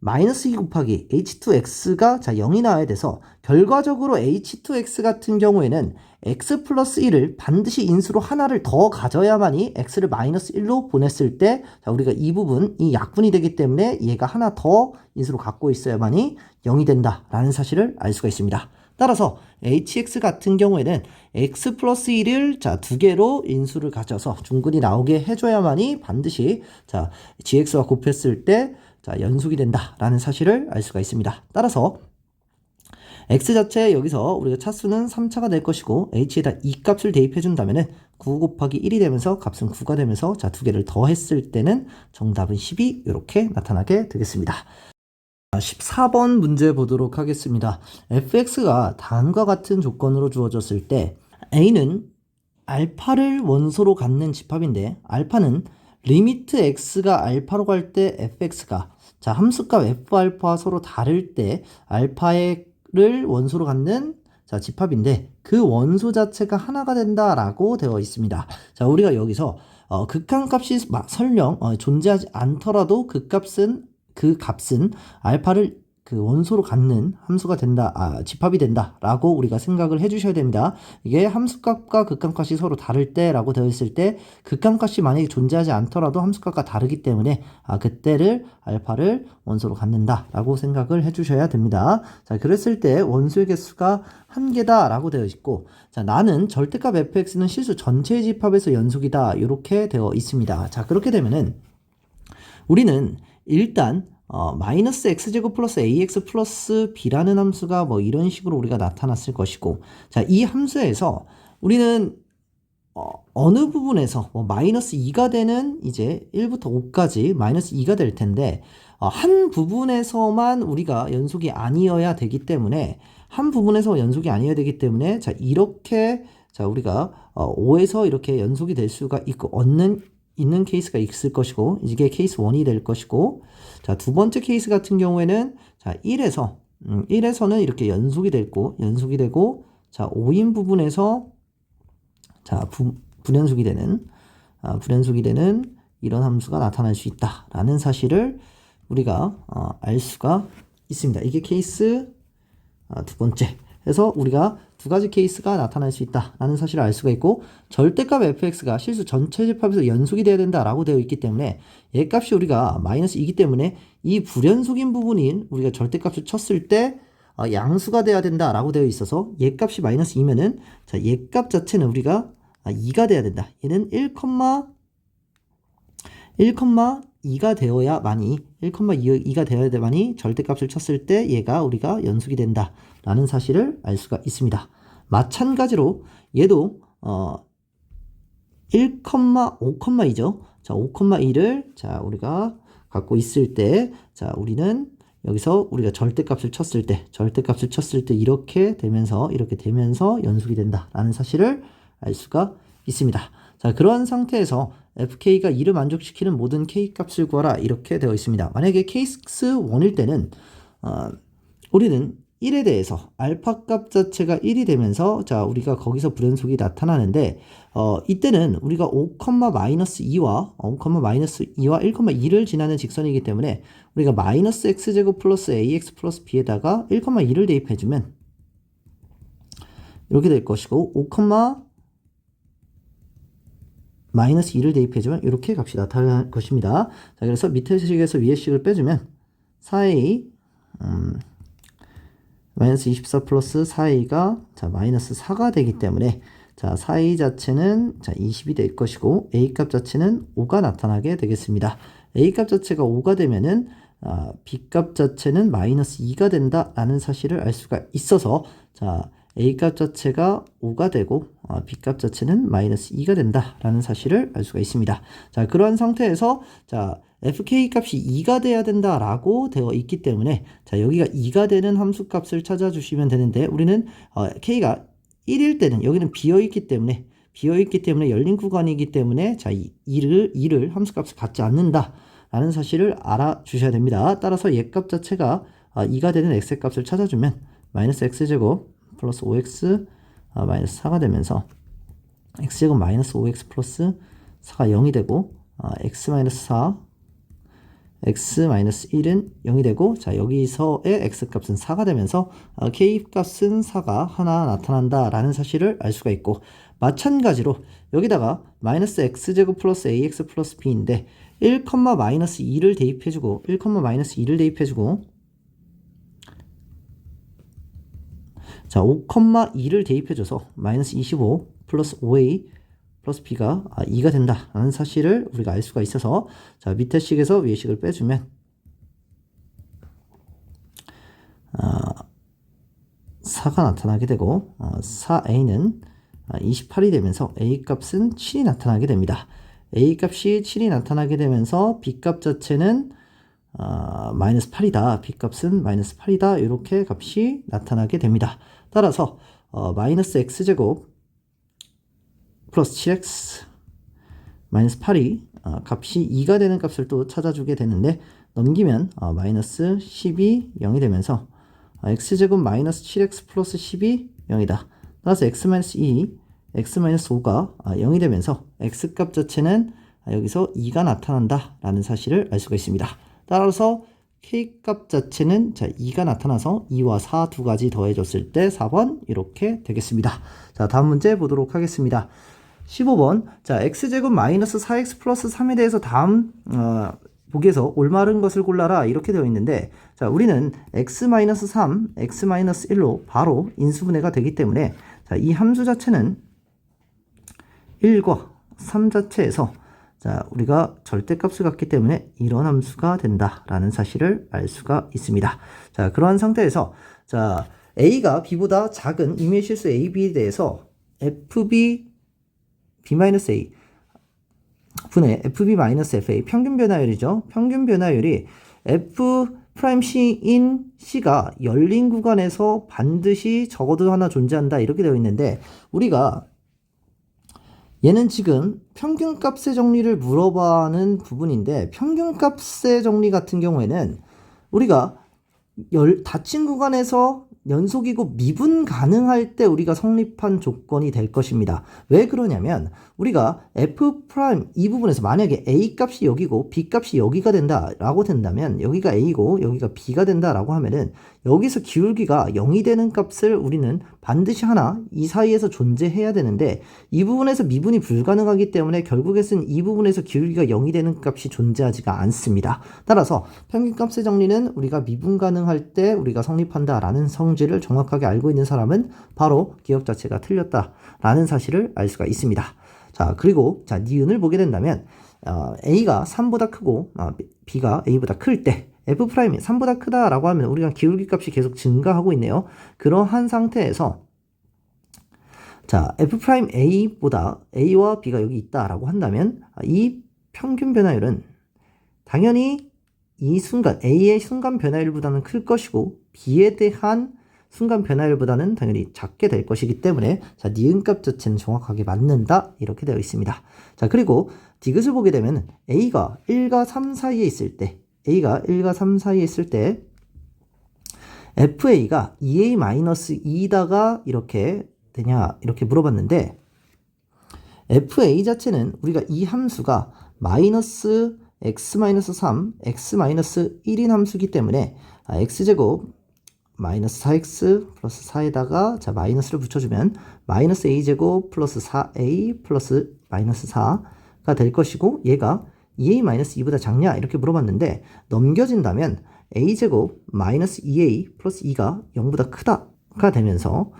마이너스 2 곱하기 h2x가 자 0이 나와야 돼서 결과적으로 h2x 같은 경우에는 x 플러스 1을 반드시 인수로 하나를 더 가져야만이 x를 마이너스 1로 보냈을 때 자 우리가 이 부분 이 약분이 되기 때문에 얘가 하나 더 인수로 갖고 있어야만이 0이 된다라는 사실을 알 수가 있습니다. 따라서 hx 같은 경우에는 x 플러스 1을 자 두 개로 인수를 가져서 중근이 나오게 해줘야만이 반드시 자 gx와 곱했을 때 자 연속이 된다라는 사실을 알 수가 있습니다. 따라서 x 자체 여기서 우리가 차수는 3차가 될 것이고 h에다 2값을 대입해 준다면은 9 곱하기 1이 되면서 값은 9가 되면서 자 두 개를 더했을 때는 정답은 10이 이렇게 나타나게 되겠습니다. 14번 문제 보도록 하겠습니다. fx가 다음과 같은 조건으로 주어졌을 때 a는 알파를 원소로 갖는 집합인데 알파는 리미트 x가 알파로 갈 때 fx가 자 함수값 f알파와 서로 다를 때 알파를 원소로 갖는 자 집합인데 그 원소 자체가 하나가 된다라고 되어 있습니다. 자 우리가 여기서 극한값이 설령 존재하지 않더라도 그 값은 알파를 그 원소로 갖는 함수가 된다, 집합이 된다라고 우리가 생각을 해주셔야 됩니다. 이게 함수값과 극한값이 서로 다를 때라고 되어 있을 때 극한값이 만약에 존재하지 않더라도 함수값과 다르기 때문에 그때를 알파를 원소로 갖는다라고 생각을 해주셔야 됩니다. 자, 그랬을 때 원소의 개수가 한 개다라고 되어 있고, 자, 나는 절대값 fx는 실수 전체의 집합에서 연속이다 이렇게 되어 있습니다. 자, 그렇게 되면은 우리는 일단 마이너스 x제곱 플러스 ax 플러스 b라는 함수가 뭐 이런 식으로 우리가 나타났을 것이고, 자, 이 함수에서 우리는 어느 부분에서 뭐 마이너스 2가 되는 이제 1부터 5까지 마이너스 2가 될 텐데, 한 부분에서만 우리가 연속이 아니어야 되기 때문에, 한 부분에서 연속이 아니어야 되기 때문에, 자, 이렇게, 자, 우리가 5에서 이렇게 연속이 될 수가 있고, 있는 케이스가 있을 것이고, 이게 케이스 1이 될 것이고, 자, 두 번째 케이스 같은 경우에는, 자, 1에서는 이렇게 연속이 되고, 자, 5인 부분에서, 자, 불연속이 되는 이런 함수가 나타날 수 있다라는 사실을 우리가 알 수가 있습니다. 이게 케이스 두 번째. 그래서 우리가 두 가지 케이스가 나타날 수 있다라는 사실을 알 수가 있고, 절대값 fx가 실수 전체 집합에서 연속이 되어야 된다라고 되어 있기 때문에 얘 값이 우리가 마이너스 2이기 때문에 이 불연속인 부분인 우리가 절대값을 쳤을 때 양수가 돼야 된다라고 되어 있어서 얘 값이 마이너스 2면은, 자, 얘 값 자체는 우리가 2가 돼야 된다. 얘는 1,2가 되어야만이 1,2가 되어야만이 절대값을 쳤을 때 얘가 우리가 연속이 된다라는 사실을 알 수가 있습니다. 마찬가지로 얘도 1,5,2죠. 자, 5,2를 자, 우리가 갖고 있을 때, 자, 우리는 여기서 우리가 절대값을 쳤을 때 이렇게 되면서 연속이 된다라는 사실을 알 수가 있습니다. 자, 그러한 상태에서 fk가 2를 만족시키는 모든 k값을 구하라 이렇게 되어 있습니다. 만약에 케이스 1일 때는 우리는 1에 대해서 알파 값 자체가 1이 되면서, 자, 우리가 거기서 불연속이 나타나는데 이때는 우리가 5,-2와 1,2를 지나는 직선이기 때문에 우리가 마이너스 x제곱 플러스 ax 플러스 b에다가 1,2를 대입해주면 이렇게 될 것이고, 5,-2를 대입해주면 이렇게 값이 나타날 것입니다. 자, 그래서 밑에 식에서 위에 식을 빼주면 4a 마이너스 24 플러스 4a가 자, 마이너스 4가 되기 때문에, 자, 4a 자체는 자, 20이 될 것이고 a 값 자체는 5가 나타나게 되겠습니다. a 값 자체가 5가 되면은 b 값 자체는 마이너스 2가 된다라는 사실을 알 수가 있어서, 자, a 값 자체가 5가 되고 b 값 자체는 마이너스 2가 된다라는 사실을 알 수가 있습니다. 자, 그러한 상태에서, 자, fk 값이 2가 돼야 된다라고 되어 있기 때문에, 자, 여기가 2가 되는 함수 값을 찾아주시면 되는데, 우리는 k가 1일 때는 여기는 비어있기 때문에 열린 구간이기 때문에, 자, 2를 함수 값을 갖지 않는다라는 사실을 알아주셔야 됩니다. 따라서 얘 값 자체가 2가 되는 x의 값을 찾아주면 마이너스 x제곱 플러스 5x 마이너스 4가 되면서 x제곱 마이너스 5x 플러스 4가 0이 되고, x 마이너스 4 x 마이너스 1은 0이 되고, 자, 여기서의 x 값은 4가 되면서 k 값은 4가 하나 나타난다라는 사실을 알 수가 있고, 마찬가지로 여기다가 마이너스 x제곱 플러스 ax 플러스 b인데 1,-2를 대입해주고 자, 5,2를 대입해줘서 마이너스 25 플러스 5a 플러스 b가 2가 된다라는 사실을 우리가 알 수가 있어서, 자, 밑에 식에서 위에 식을 빼주면 4가 나타나게 되고 4a는 28이 되면서 a 값은 7이 나타나게 됩니다. a 값이 7이 나타나게 되면서 b 값 자체는 마이너스 8이다. b 값은 마이너스 8이다. 이렇게 값이 나타나게 됩니다. 따라서 마이너스 x제곱 플러스 7x 마이너스 8이 값이 2가 되는 값을 또 찾아주게 되는데, 넘기면 마이너스 10이 0이 되면서 x제곱 마이너스 7x 플러스 10이 0이다. 따라서 x 마이너스 2, x 마이너스 5가 0이 되면서 x 값 자체는 여기서 2가 나타난다라는 사실을 알 수가 있습니다. 따라서 K값 자체는 자 2가 나타나서 2와 4 두 가지 더해줬을 때 4번 이렇게 되겠습니다. 자, 다음 문제 보도록 하겠습니다. 15번. 자, x제곱 마이너스 4x 플러스 3에 대해서 다음 보기에서 올바른 것을 골라라 이렇게 되어 있는데, 자, 우리는 x-3, x-1로 바로 인수분해가 되기 때문에 자, 이 함수 자체는 1과 3 자체에서 자, 우리가 절대값을 갖기 때문에 이런 함수가 된다라는 사실을 알 수가 있습니다. 자, 그러한 상태에서 자, a가 b보다 작은 임의의 실수 a, b에 대해서 fb b-a 분의 fb-fa 평균 변화율이죠. 평균 변화율이 f'C인 C가 열린 구간에서 반드시 적어도 하나 존재한다 이렇게 되어 있는데, 우리가 얘는 지금 평균값의 정리를 물어봐는 부분인데, 평균값의 정리 같은 경우에는 우리가 닫힌 구간에서 연속이고 미분 가능할 때 우리가 성립한 조건이 될 것입니다. 왜 그러냐면 우리가 f' 이 부분에서 만약에 a 값이 여기고 b 값이 여기가 된다라고 된다면, 여기가 a고 여기가 b가 된다라고 하면은 여기서 기울기가 0이 되는 값을 우리는 반드시 하나 이 사이에서 존재해야 되는데, 이 부분에서 미분이 불가능하기 때문에 결국에는 이 부분에서 기울기가 0이 되는 값이 존재하지가 않습니다. 따라서 평균값의 정리는 우리가 미분 가능할 때 우리가 성립한다라는 성질을 정확하게 알고 있는 사람은 바로 기억 자체가 틀렸다라는 사실을 알 수가 있습니다. 자, 그리고 자, 니은을 보게 된다면 a가 3보다 크고 b가 a보다 클 때 f'이 3보다 크다라고 하면 우리가 기울기 값이 계속 증가하고 있네요. 그러한 상태에서 자, f'A보다 A와 B가 여기 있다라고 한다면 이 평균 변화율은 당연히 이 순간 A의 순간 변화율보다는 클 것이고 B에 대한 순간 변화율보다는 당연히 작게 될 것이기 때문에 자, 니은값 자체는 정확하게 맞는다 이렇게 되어 있습니다. 자, 그리고 디귿을 보게 되면 A가 1과 3 사이에 있을 때 FA가 2A-2다가 이렇게 되냐 이렇게 물어봤는데, FA 자체는 우리가 이 함수가 마이너스 x-3, x-1인 함수이기 때문에 x제곱 마이너스 4x 플러스 4에다가 자, 마이너스를 붙여주면 마이너스 a제곱 플러스 4a 플러스 마이너스 4가 될 것이고, 얘가 2a-2보다 작냐 이렇게 물어봤는데, 넘겨진다면 a제곱 마이너스 2a 플러스 2가 0보다 크다가 되면서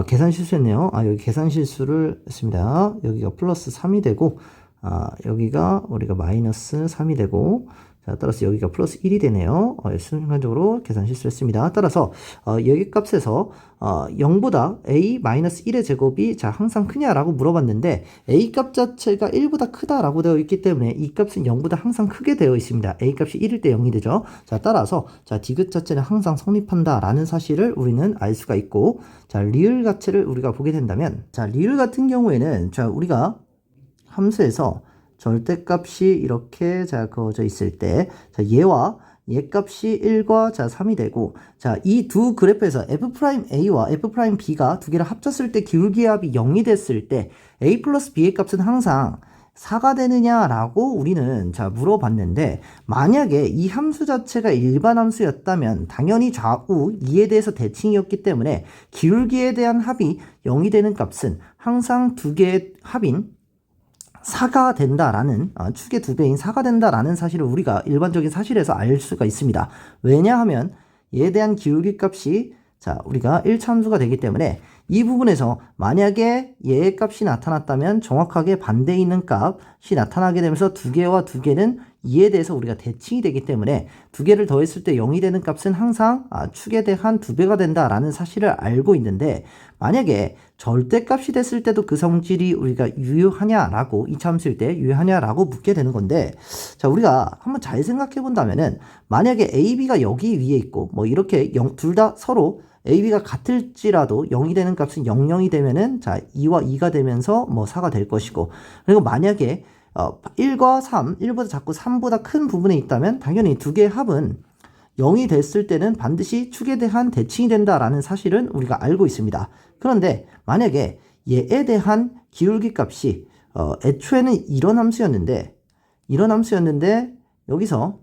계산 실수했네요. 여기 계산 실수를 했습니다. 여기가 플러스 3이 되고 여기가 우리가 마이너스 3이 되고, 자, 따라서 여기가 플러스 1이 되네요. 순간적으로 계산 실수를 했습니다. 따라서 여기 값에서 0보다 a-1의 제곱이 자, 항상 크냐라고 물어봤는데, a 값 자체가 1보다 크다라고 되어 있기 때문에 이 값은 0보다 항상 크게 되어 있습니다. a 값이 1일 때 0이 되죠. 자, 따라서 자, 디귿 자체는 항상 성립한다라는 사실을 우리는 알 수가 있고, 자, 리을 자체를 우리가 보게 된다면, 자, 리을 같은 경우에는 자, 우리가 함수에서 절대값이 이렇게 자, 그어져 있을 때 자, 얘와 얘 값이 1과 자, 3이 되고, 자, 이 두 그래프에서 f'A와 f'B가 두 개를 합쳤을 때 기울기의 합이 0이 됐을 때 A 플러스 B의 값은 항상 4가 되느냐라고 우리는 자, 물어봤는데, 만약에 이 함수 자체가 일반 함수였다면 당연히 좌우 2에 대해서 대칭이었기 때문에 기울기에 대한 합이 0이 되는 값은 항상 두 개의 합인 4가 된다라는, 축의 2배인 4가 된다라는 사실을 우리가 일반적인 사실에서 알 수가 있습니다. 왜냐하면 얘에 대한 기울기 값이 자, 우리가 1차 함수가 되기 때문에 이 부분에서 만약에 얘의 값이 나타났다면 정확하게 반대에 있는 값이 나타나게 되면서 두 개와 두 개는 2에 대해서 우리가 대칭이 되기 때문에 두 개를 더했을 때 0이 되는 값은 항상 축에 대한 2배가 된다라는 사실을 알고 있는데, 만약에 절대값이 됐을 때도 그 성질이 우리가 유효하냐라고, 이 함수일 때 유효하냐라고 묻게 되는 건데, 자, 우리가 한번 잘 생각해 본다면은 만약에 a, b가 여기 위에 있고 뭐 이렇게 둘 다 서로 a, b가 같을지라도 0이 되는 값은 0, 0이 되면은 자, 2와 2가 되면서 뭐 4가 될 것이고, 그리고 만약에 1과 3, 1보다 작고 3보다 큰 부분에 있다면 당연히 두 개의 합은 0이 됐을 때는 반드시 축에 대한 대칭이 된다라는 사실은 우리가 알고 있습니다. 그런데 만약에 얘에 대한 기울기 값이 애초에는 이런 함수였는데 여기서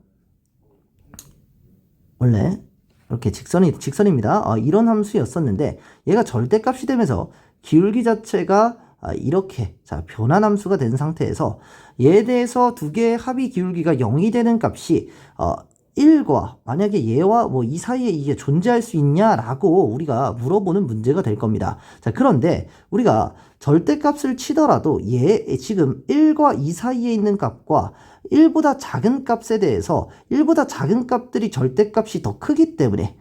원래 이렇게 직선입니다. 이런 함수였었는데 얘가 절대값이 되면서 기울기 자체가 이렇게 변환 함수가 된 상태에서 얘에 대해서 두 개의 합의 기울기가 0이 되는 값이 1과 만약에 얘와 뭐 이 사이에 이게 존재할 수 있냐라고 우리가 물어보는 문제가 될 겁니다. 자, 그런데 우리가 절대값을 치더라도 얘 지금 1과 2 사이에 있는 값과 1보다 작은 값에 대해서 1보다 작은 값들이 절대값이 더 크기 때문에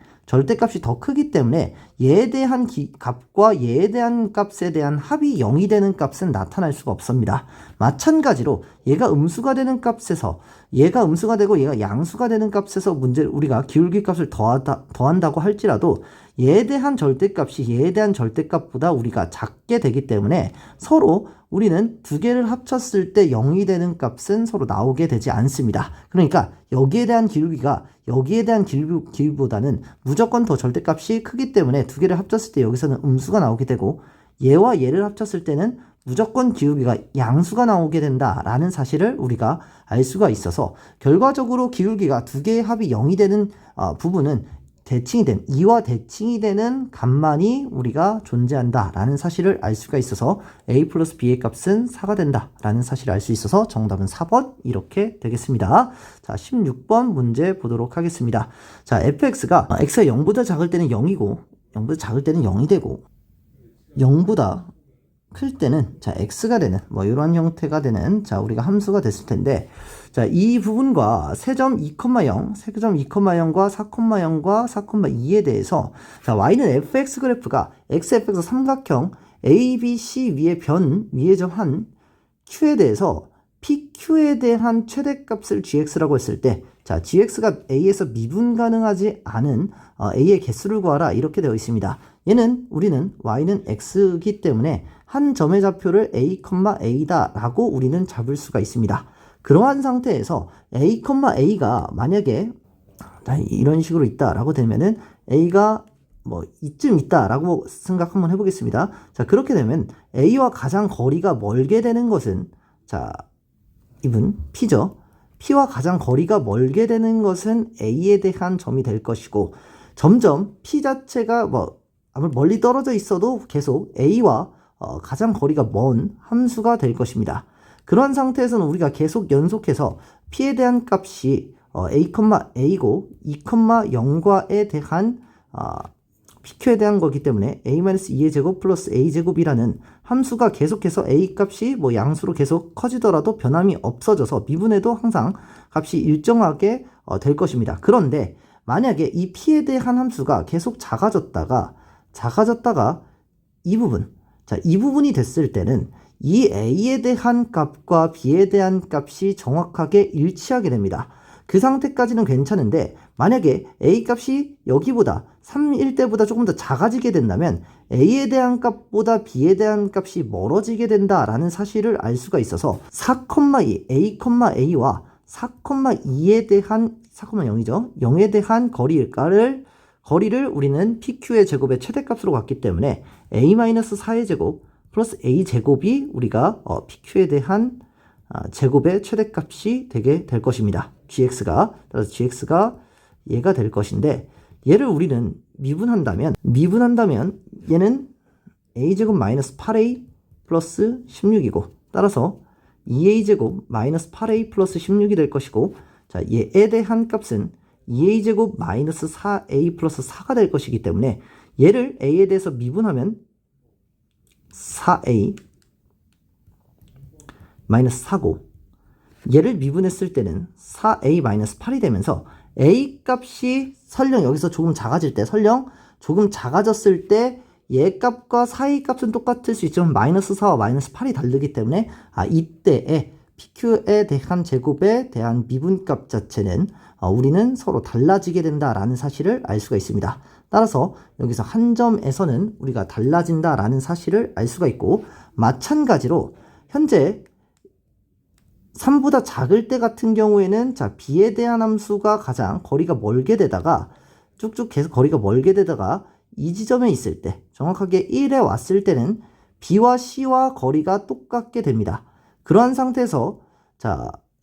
얘에 대한 값과 얘에 대한 값에 대한 합이 0이 되는 값은 나타날 수가 없습니다. 마찬가지로 얘가 음수가 되는 값에서 얘가 음수가 되고 얘가 양수가 되는 값에서 우리가 기울기 값을 더한다고 할지라도 얘에 대한 절대값이 얘에 대한 절대값보다 우리가 작게 되기 때문에 서로 우리는 두 개를 합쳤을 때 0이 되는 값은 서로 나오게 되지 않습니다. 그러니까 여기에 대한 기울기가 여기에 대한 기울기보다는 무조건 더 절대값이 크기 때문에 두 개를 합쳤을 때 여기서는 음수가 나오게 되고 얘와 얘를 합쳤을 때는 무조건 기울기가 양수가 나오게 된다라는 사실을 우리가 알 수가 있어서 결과적으로 기울기가 두 개의 합이 0이 되는 부분은 이와 대칭이 되는 값만이 우리가 존재한다라는 사실을 알 수가 있어서 a 플러스 b의 값은 4가 된다라는 사실을 알 수 있어서 정답은 4번 이렇게 되겠습니다. 자, 16번 문제 보도록 하겠습니다. 자, fx가 x가 0보다 작을 때는 0이고 0보다 작을 때는 0이 되고 0보다 클 때는 x가 되는 이런 형태가 되는 우리가 함수가 됐을 텐데 이 부분과 세점 2,0, 세점 2,0과 4,0과 4,2에 대해서 y는 fx 그래프가 xfx 삼각형 ABC 위에 점한 q에 대해서 pq에 대한 최대값을 gx라고 했을 때 gx가 a에서 미분 가능하지 않은 a의 개수를 구하라 이렇게 되어 있습니다. 우리는 y는 x이기 때문에 한 점의 좌표를 a, a다 라고 우리는 잡을 수가 있습니다. 그러한 상태에서 a, a가 만약에 이런 식으로 있다 라고 되면은 a가 이쯤 있다 라고 생각 한번 해보겠습니다. 자, 그렇게 되면 a와 가장 거리가 멀게 되는 것은 이분 p죠. p와 가장 거리가 멀게 되는 것은 a에 대한 점이 될 것이고 점점 p 자체가 아무리 멀리 떨어져 있어도 계속 a와 가장 거리가 먼 함수가 될 것입니다. 그런 상태에서는 우리가 계속 연속해서 p에 대한 값이 a, a고 2,0과에 대한 pq에 대한 거기 때문에 a-2의 제곱 플러스 a제곱이라는 함수가 계속해서 a 값이 양수로 계속 커지더라도 변함이 없어져서 미분해도 항상 값이 일정하게 될 것입니다. 그런데 만약에 이 p에 대한 함수가 계속 작아졌다가 이 부분이 됐을 때는 이 a에 대한 값과 b에 대한 값이 정확하게 일치하게 됩니다. 그 상태까지는 괜찮은데 만약에 a 값이 여기보다 3일 때보다 조금 더 작아지게 된다면 a에 대한 값보다 b에 대한 값이 멀어지게 된다라는 사실을 알 수가 있어서 4,2 a,a와 4,2에 대한 4,0이죠. 0에 대한 거리를 우리는 pq의 제곱의 최대값으로 갖기 때문에 a-4의 제곱 플러스 a제곱이 우리가 pq에 대한 제곱의 최대값이 되게 될 것입니다. 따라서 gx가 얘가 될 것인데 얘를 우리는 미분한다면 얘는 a제곱 마이너스 8a 플러스 16이고 따라서 2a제곱 마이너스 8a 플러스 16이 될 것이고 얘에 대한 값은 2a제곱 마이너스 4a 플러스 4가 될 것이기 때문에 얘를 a에 대해서 미분하면 4a 마이너스 4고 얘를 미분했을 때는 4a 마이너스 8이 되면서 a 값이 설령 여기서 조금 작아졌을 때 얘 값과 4a 값은 똑같을 수 있지만 마이너스 4와 마이너스 8이 다르기 때문에 이때에 pq에 대한 제곱에 대한 미분값 자체는 우리는 서로 달라지게 된다라는 사실을 알 수가 있습니다. 따라서 여기서 한 점에서는 우리가 달라진다라는 사실을 알 수가 있고 마찬가지로 현재 3보다 작을 때 같은 경우에는 b에 대한 함수가 가장 거리가 멀게 되다가 쭉쭉 계속 거리가 멀게 되다가 이 지점에 있을 때 정확하게 1에 왔을 때는 b와 c와 거리가 똑같게 됩니다. 그러한 상태에서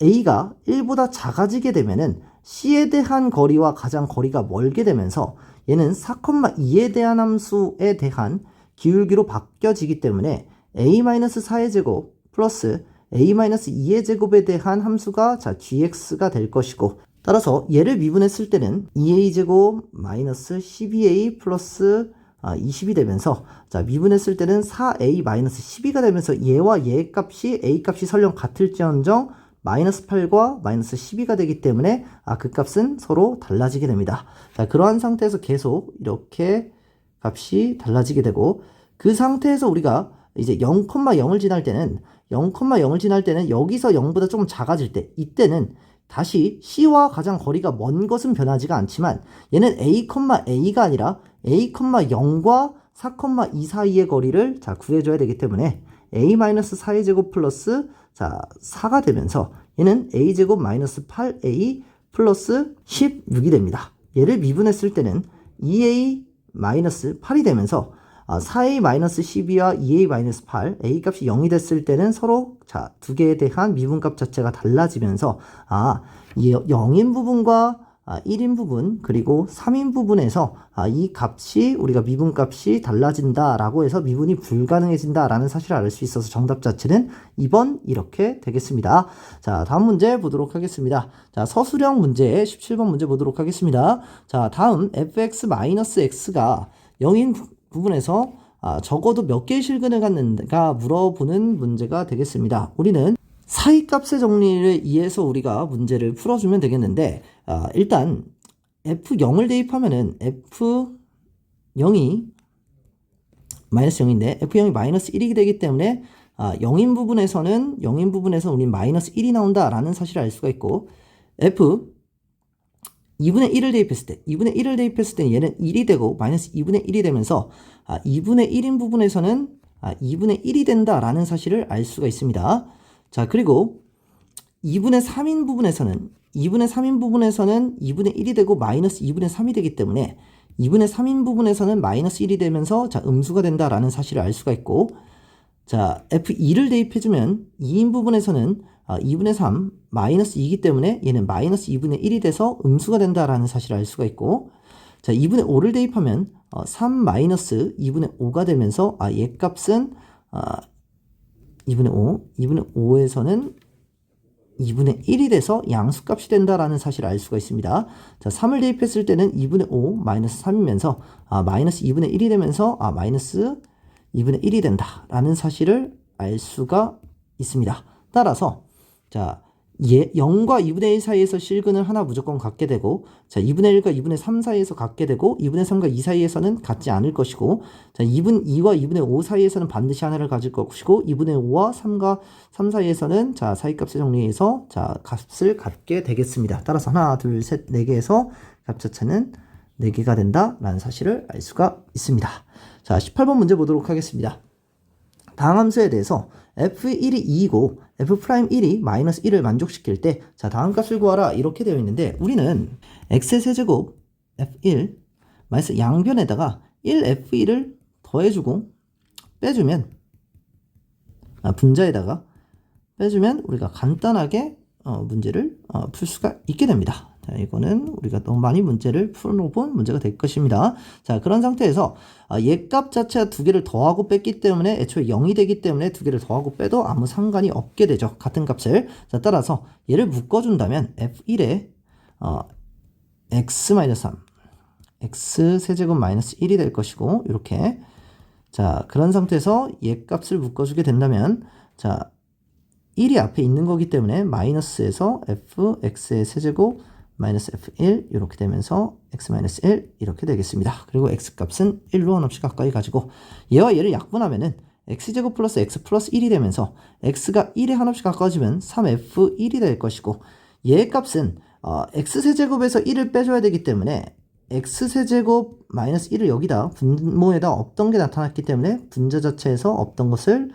a가 1보다 작아지게 되면은 C에 대한 거리와 가장 거리가 멀게 되면서 얘는 4,2에 대한 함수에 대한 기울기로 바뀌어지기 때문에 a-4의 제곱 플러스 a-2의 제곱에 대한 함수가 gx가 될 것이고, 따라서 얘를 미분했을 때는 2a제곱 마이너스 12a 플러스 20이 되면서, 미분했을 때는 4a 마이너스 12가 되면서 얘와 얘 값이 a 값이 설령 같을지언정 마이너스 8과 마이너스 12가 되기 때문에 그 값은 서로 달라지게 됩니다. 그러한 상태에서 계속 이렇게 값이 달라지게 되고, 그 상태에서 우리가 이제 0,0을 지날 때는 0,0을 지날 때는 여기서 0보다 조금 작아질 때, 이때는 다시 C와 가장 거리가 먼 것은 변하지가 않지만 얘는 a,a가 아니라 a,0과 4,2 사이의 거리를 구해줘야 되기 때문에 a-4의 제곱 플러스 4가 되면서 얘는 a제곱 마이너스 8a 플러스 16이 됩니다. 얘를 미분했을 때는 2a 마이너스 8이 되면서 4a 마이너스 12와 2a 마이너스 8, a 값이 0이 됐을 때는 서로 두 개에 대한 미분값 자체가 달라지면서 이 0인 부분과 1인 부분 그리고 3인 부분에서 이 값이 우리가 미분값이 달라진다라고 해서 미분이 불가능해진다라는 사실을 알 수 있어서 정답 자체는 2번 이렇게 되겠습니다. 자, 다음 문제 보도록 하겠습니다. 자, 서술형 문제 17번 문제 보도록 하겠습니다. 자, 다음 fx-x가 0인 부분에서 적어도 몇 개의 실근을 갖는가 물어보는 문제가 되겠습니다. 우리는 사이값의 정리를 이해해서 우리가 문제를 풀어주면 되겠는데, 일단 f0을 대입하면은 f0이 마이너스 0인데 f0이 마이너스 1이 되기 때문에 0인 부분에서는 우리 마이너스 1이 나온다라는 사실을 알 수가 있고, f 2분의 1을 대입했을 때 얘는 1이 되고 마이너스 2분의 1이 되면서 2분의 1인 부분에서는 2분의 1이 된다라는 사실을 알 수가 있습니다. 자, 그리고 2분의 3인 부분에서는 2분의 1이 되고 마이너스 2분의 3이 되기 때문에 2분의 3인 부분에서는 마이너스 1이 되면서 음수가 된다라는 사실을 알 수가 있고, 자, f2를 대입해주면 2인 부분에서는 2분의 3 마이너스 2이기 때문에 얘는 마이너스 2분의 1이 돼서 음수가 된다라는 사실을 알 수가 있고, 자, 2분의 5를 대입하면 3 마이너스 2분의 5가 되면서 얘 값은 2분의 5에서는 2분의 1이 돼서 양수값이 된다라는 사실을 알 수가 있습니다. 자, 3을 대입했을 때는 2분의 5 마이너스 3이면서 마이너스 2분의 1이 되면서 마이너스 2분의 1이 된다라는 사실을 알 수가 있습니다. 따라서 자, 0과 2분의 1 사이에서 실근을 하나 무조건 갖게 되고, 자, 2분의 1과 2분의 3 사이에서 갖게 되고, 2분의 3과 2 사이에서는 갖지 않을 것이고, 자, 2와 2분의 5 사이에서는 반드시 하나를 가질 것이고, 2분의 5와 3과 3 사이에서는 사이값을 정리해서 값을 갖게 되겠습니다. 따라서 하나, 둘, 셋, 4개에서 값 자체는 4개가 된다라는 사실을 알 수가 있습니다. 자, 18번 문제 보도록 하겠습니다. 다음 함수에 대해서 f1이 2이고 f'1이 마이너스 1을 만족시킬 때, 자, 다음 값을 구하라 이렇게 되어 있는데, 우리는 x의 세제곱 f1 마이너스 양변에다가 1f1을 더해주고 빼주면, 분자에다가 빼주면 우리가 간단하게 문제를 풀 수가 있게 됩니다. 자, 이거는 우리가 너무 많이 문제를 풀어본 문제가 될 것입니다. 자, 그런 상태에서 얘 값 자체가 두 개를 더하고 뺐기 때문에 애초에 0이 되기 때문에 두 개를 더하고 빼도 아무 상관이 없게 되죠. 같은 값을. 자, 따라서 얘를 묶어준다면 f1에 x-3 x 세제곱 마이너스 1이 될 것이고, 이렇게. 자, 그런 상태에서 얘 값을 묶어주게 된다면, 자, 1이 앞에 있는 거기 때문에 마이너스에서 fx의 세제곱 마이너스 f1 이렇게 되면서 x-1 이렇게 되겠습니다. 그리고 x값은 1로 한없이 가까이 가지고, 얘와 얘를 약분하면은 x제곱 플러스 x 플러스 1이 되면서 x가 1에 한없이 가까워지면 3f1이 될 것이고, 얘의 값은 x세제곱에서 1을 빼줘야 되기 때문에 x세제곱 마이너스 1을 여기다 분모에다 없던 게 나타났기 때문에 분자 자체에서 없던 것을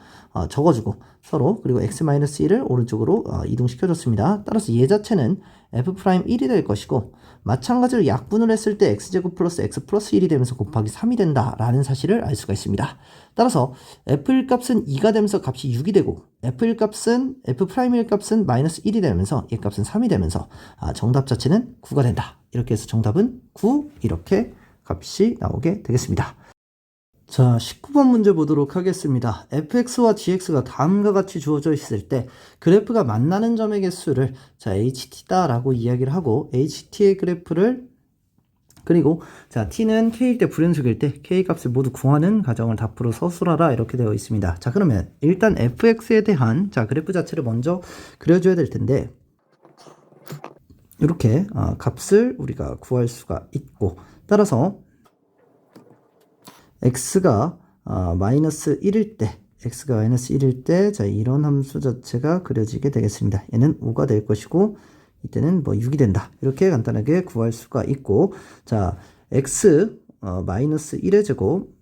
적어주고 서로, 그리고 x-1을 오른쪽으로 이동시켜줬습니다. 따라서 얘 자체는 f'1이 될 것이고, 마찬가지로 약분을 했을 때 x제곱 플러스 x 플러스 1이 되면서 곱하기 3이 된다라는 사실을 알 수가 있습니다. 따라서 f1 값은 2가 되면서 값이 6이 되고, f1 값은 f'1 값은 마이너스 1이 되면서 얘 값은 3이 되면서 정답 자체는 9가 된다. 이렇게 해서 정답은 9 이렇게 값이 나오게 되겠습니다. 자, 19번 문제 보도록 하겠습니다. fx와 gx가 다음과 같이 주어져 있을 때 그래프가 만나는 점의 개수를 자, ht다라고 이야기를 하고 ht의 그래프를 그리고 자, t는 k일 때 불연속일 때 k 값을 모두 구하는 과정을 답으로 서술하라 이렇게 되어 있습니다. 자, 그러면 일단 fx에 대한 자, 그래프 자체를 먼저 그려줘야 될 텐데 이렇게 값을 우리가 구할 수가 있고 따라서 x가 마이너스 1일 때 x가 마이너스 1일 때 자, 이런 함수 자체가 그려지게 되겠습니다. 얘는 5가 될 것이고 이때는 뭐 6이 된다. 이렇게 간단하게 구할 수가 있고 자, x 마이너스 1의 제곱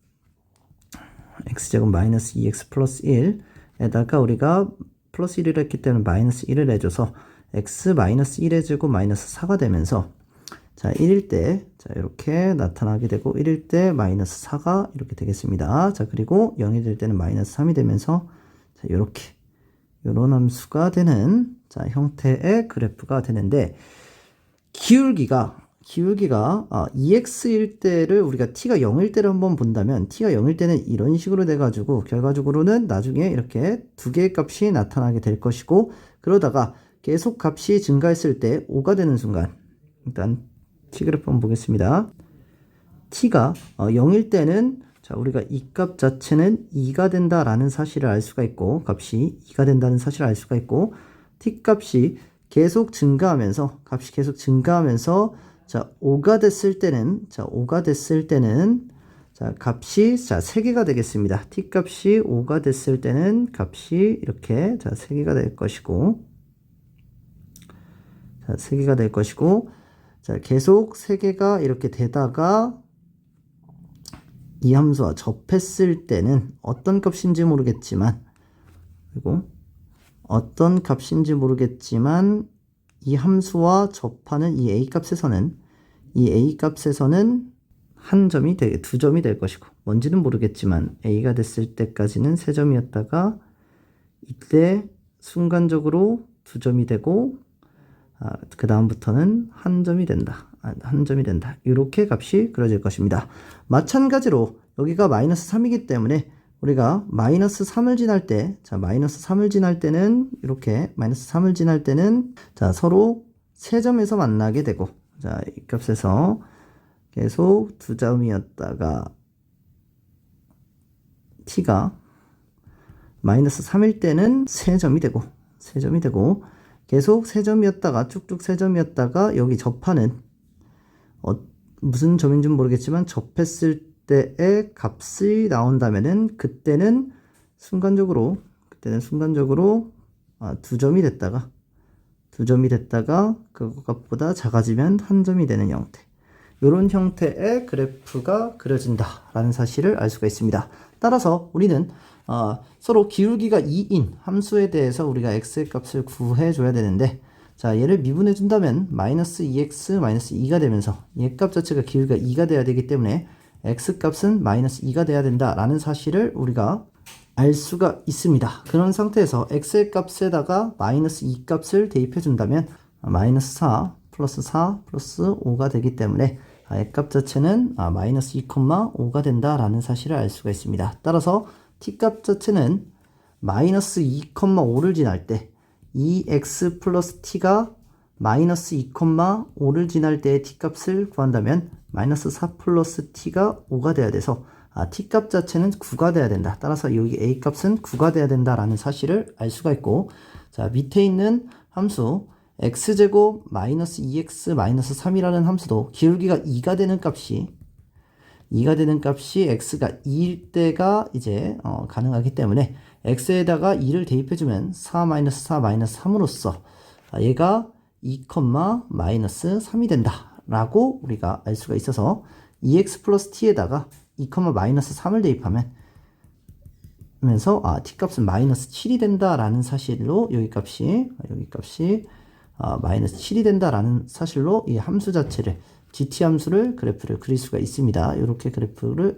x제곱 마이너스 2x 플러스 1에다가 우리가 플러스 1을 했기 때문에 마이너스 1을 해줘서 x 마이너스 1의 제곱 마이너스 4가 되면서 자, 1일 때, 자, 이렇게 나타나게 되고, 1일 때 마이너스 4가 이렇게 되겠습니다. 자, 그리고 0이 될 때는 마이너스 3이 되면서, 자, 이렇게, 요런 함수가 되는, 자, 형태의 그래프가 되는데, 기울기가 2x일 때를 우리가 t가 0일 때를 한번 본다면, t가 0일 때는 이런 식으로 돼가지고, 결과적으로는 나중에 이렇게 두 개의 값이 나타나게 될 것이고, 그러다가 계속 값이 증가했을 때 5가 되는 순간, 일단, t 그래프 한번 보겠습니다. t가 0일 때는 자, 우리가 이 값 자체는 2가 된다라는 사실을 알 수가 있고 값이 2가 된다는 사실을 알 수가 있고 t 값이 계속 증가하면서 자, 5가 됐을 때는 자, 값이 자, 3개가 되겠습니다. t 값이 5가 됐을 때는 값이 이렇게 자, 3개가 될 것이고 자, 3개가 될 것이고 자, 계속 3개가 이렇게 되다가 이 함수와 접했을 때는 어떤 값인지 모르겠지만 그리고 어떤 값인지 모르겠지만 이 함수와 접하는 이 a 값에서는 한 점이 두 점이 될 것이고 뭔지는 모르겠지만 a가 됐을 때까지는 3점이었다가 이때 순간적으로 2점이 되고 그 다음부터는 한 점이 된다. 이렇게 값이 그려질 것입니다. 마찬가지로 여기가 마이너스 3이기 때문에 우리가 마이너스 3을 지날 때, 자, 마이너스 3을 지날 때는 이렇게 마이너스 3을 지날 때는 자, 서로 3점에서 만나게 되고 자, 이 값에서 계속 2점이었다가 t가 마이너스 3일 때는 3점이 되고 계속 3점이었다가 쭉쭉 3점이었다가 여기 접하는 무슨 점인지는 모르겠지만 접했을 때의 값이 나온다면은 그때는 순간적으로 2점이 됐다가 그것보다 작아지면 한 점이 되는 형태. 이런 형태의 그래프가 그려진다라는 사실을 알 수가 있습니다. 따라서 우리는 서로 기울기가 2인 함수에 대해서 우리가 x의 값을 구해줘야 되는데 자, 얘를 미분해 준다면 마이너스 2x 마이너스 2가 되면서 얘 값 자체가 기울기가 2가 돼야 되기 때문에 x 값은 마이너스 2가 돼야 된다라는 사실을 우리가 알 수가 있습니다. 그런 상태에서 x의 값에다가 마이너스 2 값을 대입해 준다면 마이너스 4 플러스 5가 되기 때문에 값 자체는 마이너스 2,5가 된다라는 사실을 알 수가 있습니다. 따라서 t값 자체는 마이너스 2,5를 지날 때 2x 플러스 t가 마이너스 2,5를 지날 때의 t값을 구한다면 마이너스 4 플러스 t가 5가 돼야 돼서 t값 자체는 9가 돼야 된다. 따라서 여기 a값은 9가 돼야 된다라는 사실을 알 수가 있고 자, 밑에 있는 함수 x제곱 마이너스 2x 마이너스 3이라는 함수도 기울기가 2가 되는 값이 x가 2일 때가 이제 가능하기 때문에 x에다가 2를 대입해주면 4 마이너스 4 마이너스 3으로써 얘가 2, 마이너스 3이 된다 라고 우리가 알 수가 있어서 2x 플러스 t에다가 2, 마이너스 3을 대입하면 면서 t값은 마이너스 7이 된다라는 사실로 여기 값이 마이너스 7이 된다라는 사실로 이 함수 자체를 gt 함수를 그래프를 그릴 수가 있습니다. 이렇게 그래프를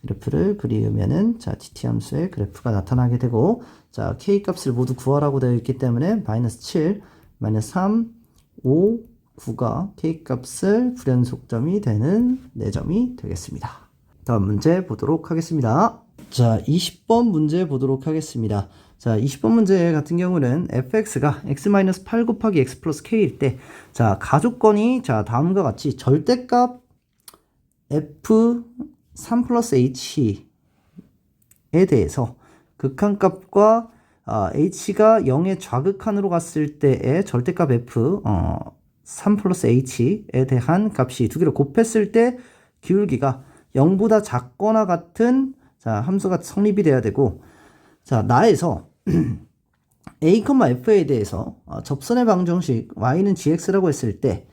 그래프를 그리면은 자, dt 함수의 그래프가 나타나게 되고, 자, k 값을 모두 구하라고 되어 있기 때문에 마이너스 7, 마이너스 3, 5, 9가 k 값을 불연속점이 되는 4점이 되겠습니다. 다음 문제 보도록 하겠습니다. 자, 20번 문제 보도록 하겠습니다. 자, 20번 문제 같은 경우는 fx가 x-8 곱하기 x 플러스 k일 때, 자, 가조건이 자, 다음과 같이 절대값 f3 플러스 h에 대해서 극한값과 h가 0의 좌극한으로 갔을 때의 절대값 f 3 플러스 h에 대한 값이 두 개를 곱했을 때 기울기가 0보다 작거나 같은 자, 함수가 성립이 돼야 되고, 자, 나에서 a, f에 대해서 접선의 방정식 y는 gx라고 했을 때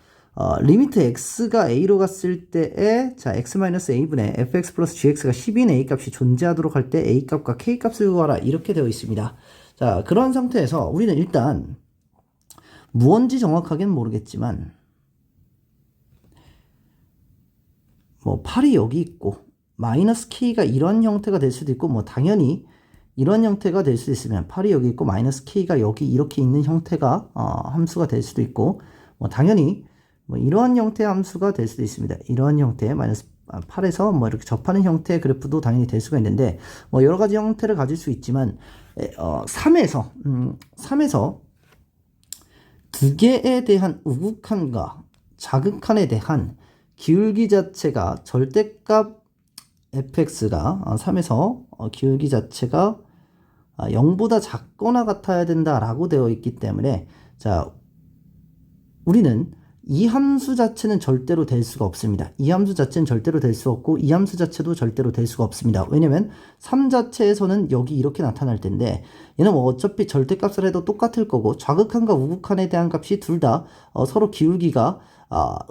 리미트 x가 a로 갔을 때에 자, x-a분의 fx 플러스 gx가 10인 a 값이 존재하도록 할 때 a 값과 k 값을 구하라 이렇게 되어 있습니다. 자, 그런 상태에서 우리는 일단 무언지 정확하게는 모르겠지만 뭐 8이 여기 있고 마이너스 k가 이런 형태가 될 수도 있고, 뭐 당연히 이런 형태가 될 수도 있으면 8이 여기 있고 마이너스 k가 여기 이렇게 있는 형태가 함수가 될 수도 있고, 뭐 당연히 뭐 이러한 형태의 함수가 될 수도 있습니다. 이러한 형태의 마이너스 8에서 뭐 이렇게 접하는 형태의 그래프도 당연히 될 수가 있는데, 뭐 여러 가지 형태를 가질 수 있지만 3에서 두 개에 대한 우극한과 자극한에 대한 기울기 자체가 절대값 fx가 3에서 기울기 자체가 0보다 작거나 같아야 된다라고 되어 있기 때문에, 자, 우리는 이 함수 자체는 절대로 될 수가 없습니다. 이 함수 자체는 절대로 될 수 없고 이 함수 자체도 절대로 될 수가 없습니다. 왜냐면 3 자체에서는 여기 이렇게 나타날 텐데 얘는 뭐 어차피 절대값을 해도 똑같을 거고, 좌극한과 우극한에 대한 값이 둘 다 서로 기울기가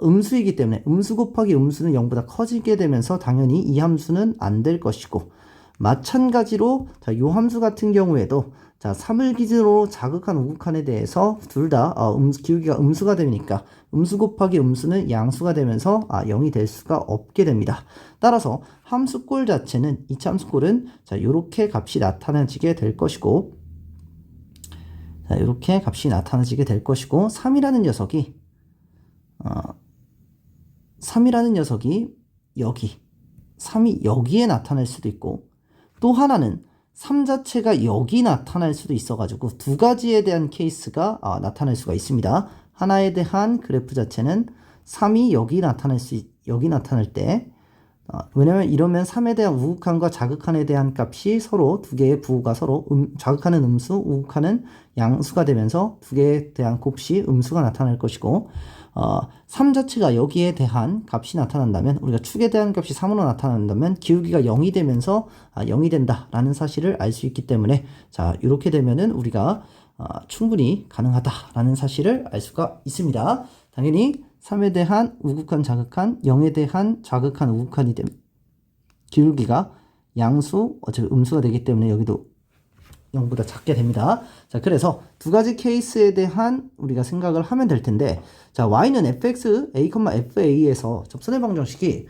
음수이기 때문에 음수 곱하기 음수는 0보다 커지게 되면서 당연히 이 함수는 안 될 것이고, 마찬가지로 자, 요 함수 같은 경우에도 자, 3을 기준으로 자극한 우극한에 대해서 둘 다 기울기가 음수가 되니까 음수 곱하기 음수는 양수가 되면서 0이 될 수가 없게 됩니다. 따라서 함수꼴 자체는 이차 함수꼴은 자, 요렇게 값이 나타나지게 될 것이고, 자, 요렇게 값이 나타나지게 될 것이고, 3이라는 녀석이 여기 3이 여기에 나타날 수도 있고, 또 하나는 3 자체가 여기 나타날 수도 있어가지고 두 가지에 대한 케이스가 나타날 수가 있습니다. 하나에 대한 그래프 자체는 3이 여기 나타날 때, 왜냐면 이러면 3에 대한 우극한과 자극한에 대한 값이 서로 두 개의 부호가 서로 자극하는 음수, 우극한은 양수가 되면서 두 개에 대한 곱시 음수가 나타날 것이고, 3 자체가 여기에 대한 값이 나타난다면, 우리가 축에 대한 값이 3으로 나타난다면 기울기가 0이 되면서 0이 된다라는 사실을 알 수 있기 때문에, 자, 이렇게 되면은 우리가 충분히 가능하다라는 사실을 알 수가 있습니다. 당연히 3에 대한 우극한 자극한, 0에 대한 자극한 우극한이 되면 기울기가 양수, 어차피 음수가 되기 때문에 여기도 0보다 작게 됩니다. 자, 그래서 두 가지 케이스에 대한 우리가 생각을 하면 될 텐데, 자, y는 fx, a, fa에서 접선의 방정식이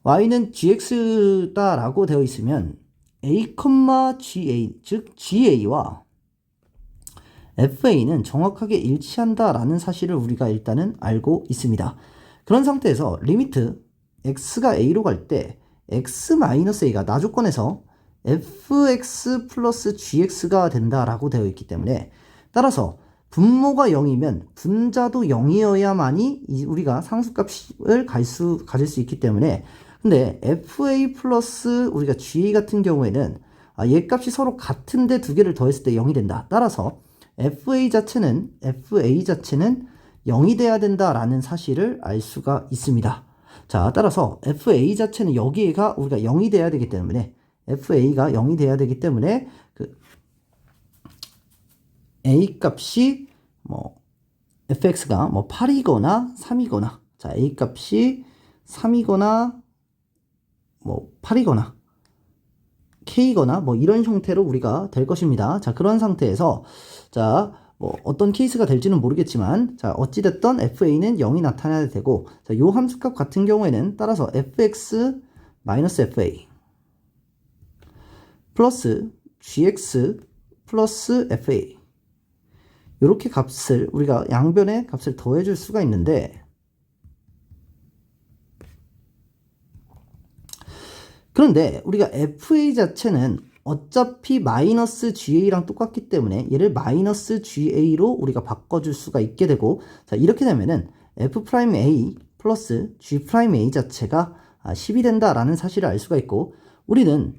y는 gx다라고 되어 있으면 a, ga, 즉 ga와 fa는 정확하게 일치한다라는 사실을 우리가 일단은 알고 있습니다. 그런 상태에서 리미트 x가 a로 갈 때 x-a가 나조건에서 fx 플러스 gx가 된다라고 되어 있기 때문에, 따라서 분모가 0이면 분자도 0이어야만이 우리가 상수값을 가질 수 있기 때문에, 근데 fa 플러스 우리가 ga 같은 경우에는 얘 값이 서로 같은데 두 개를 더했을 때 0이 된다. 따라서 fa 자체는 0이 돼야 된다라는 사실을 알 수가 있습니다. 자, 따라서 fa 자체는 여기가 우리가 0이 돼야 되기 때문에, fa가 0이 돼야 되기 때문에 그 a 값이 뭐 fx가 뭐 8이거나 3이거나, 자, a 값이 3이거나 뭐 8이거나 k거나 뭐 이런 형태로 우리가 될 것입니다. 자, 그런 상태에서 자, 뭐 어떤 케이스가 될지는 모르겠지만, 자, 어찌됐든 fa는 0이 나타나야 되고, 자, 요 함수값 같은 경우에는 따라서 fx-fa 플러스 gx 플러스 fa 이렇게 값을 우리가 양변에 값을 더해줄 수가 있는데, 그런데 우리가 fa 자체는 어차피 마이너스 ga랑 똑같기 때문에 얘를 마이너스 ga로 우리가 바꿔줄 수가 있게 되고, 자 이렇게 되면은 f'a 플러스 g'a 자체가 10이 된다라는 사실을 알 수가 있고, 우리는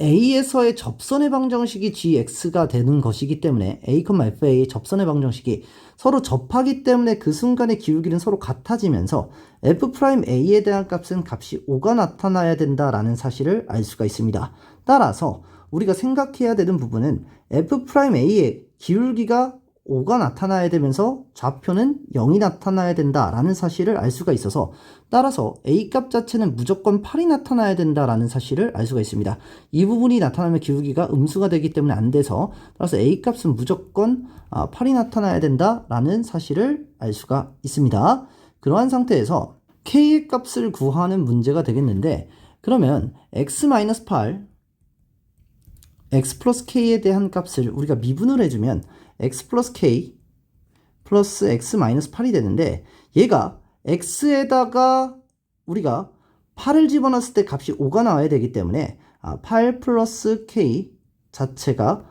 a에서의 접선의 방정식이 gx가 되는 것이기 때문에 a, fa의 접선의 방정식이 서로 접하기 때문에 그 순간의 기울기는 서로 같아지면서 f'a에 대한 값이 5가 나타나야 된다라는 사실을 알 수가 있습니다. 따라서 우리가 생각해야 되는 부분은 f'a의 기울기가 5가 나타나야 되면서 좌표는 0이 나타나야 된다라는 사실을 알 수가 있어서, 따라서 a 값 자체는 무조건 8이 나타나야 된다라는 사실을 알 수가 있습니다. 이 부분이 나타나면 기울기가 음수가 되기 때문에 안 돼서, 따라서 a 값은 무조건 8이 나타나야 된다라는 사실을 알 수가 있습니다. 그러한 상태에서 k의 값을 구하는 문제가 되겠는데, 그러면 x-8 x 플러스 k에 대한 값을 우리가 미분을 해주면 x 플러스 k 플러스 x 마이너스 8이 되는데, 얘가 x에다가 우리가 8을 집어넣었을 때 값이 5가 나와야 되기 때문에 8 플러스 k 자체가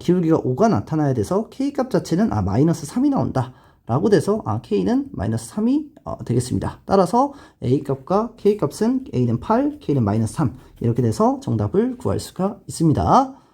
기울기가 5가 나타나야 돼서 k 값 자체는 마이너스 3이 나온다 라고 돼서 k는 마이너스 3이 되겠습니다. 따라서 a 값과 k 값은 a는 8, k는 마이너스 3 이렇게 돼서 정답을 구할 수가 있습니다.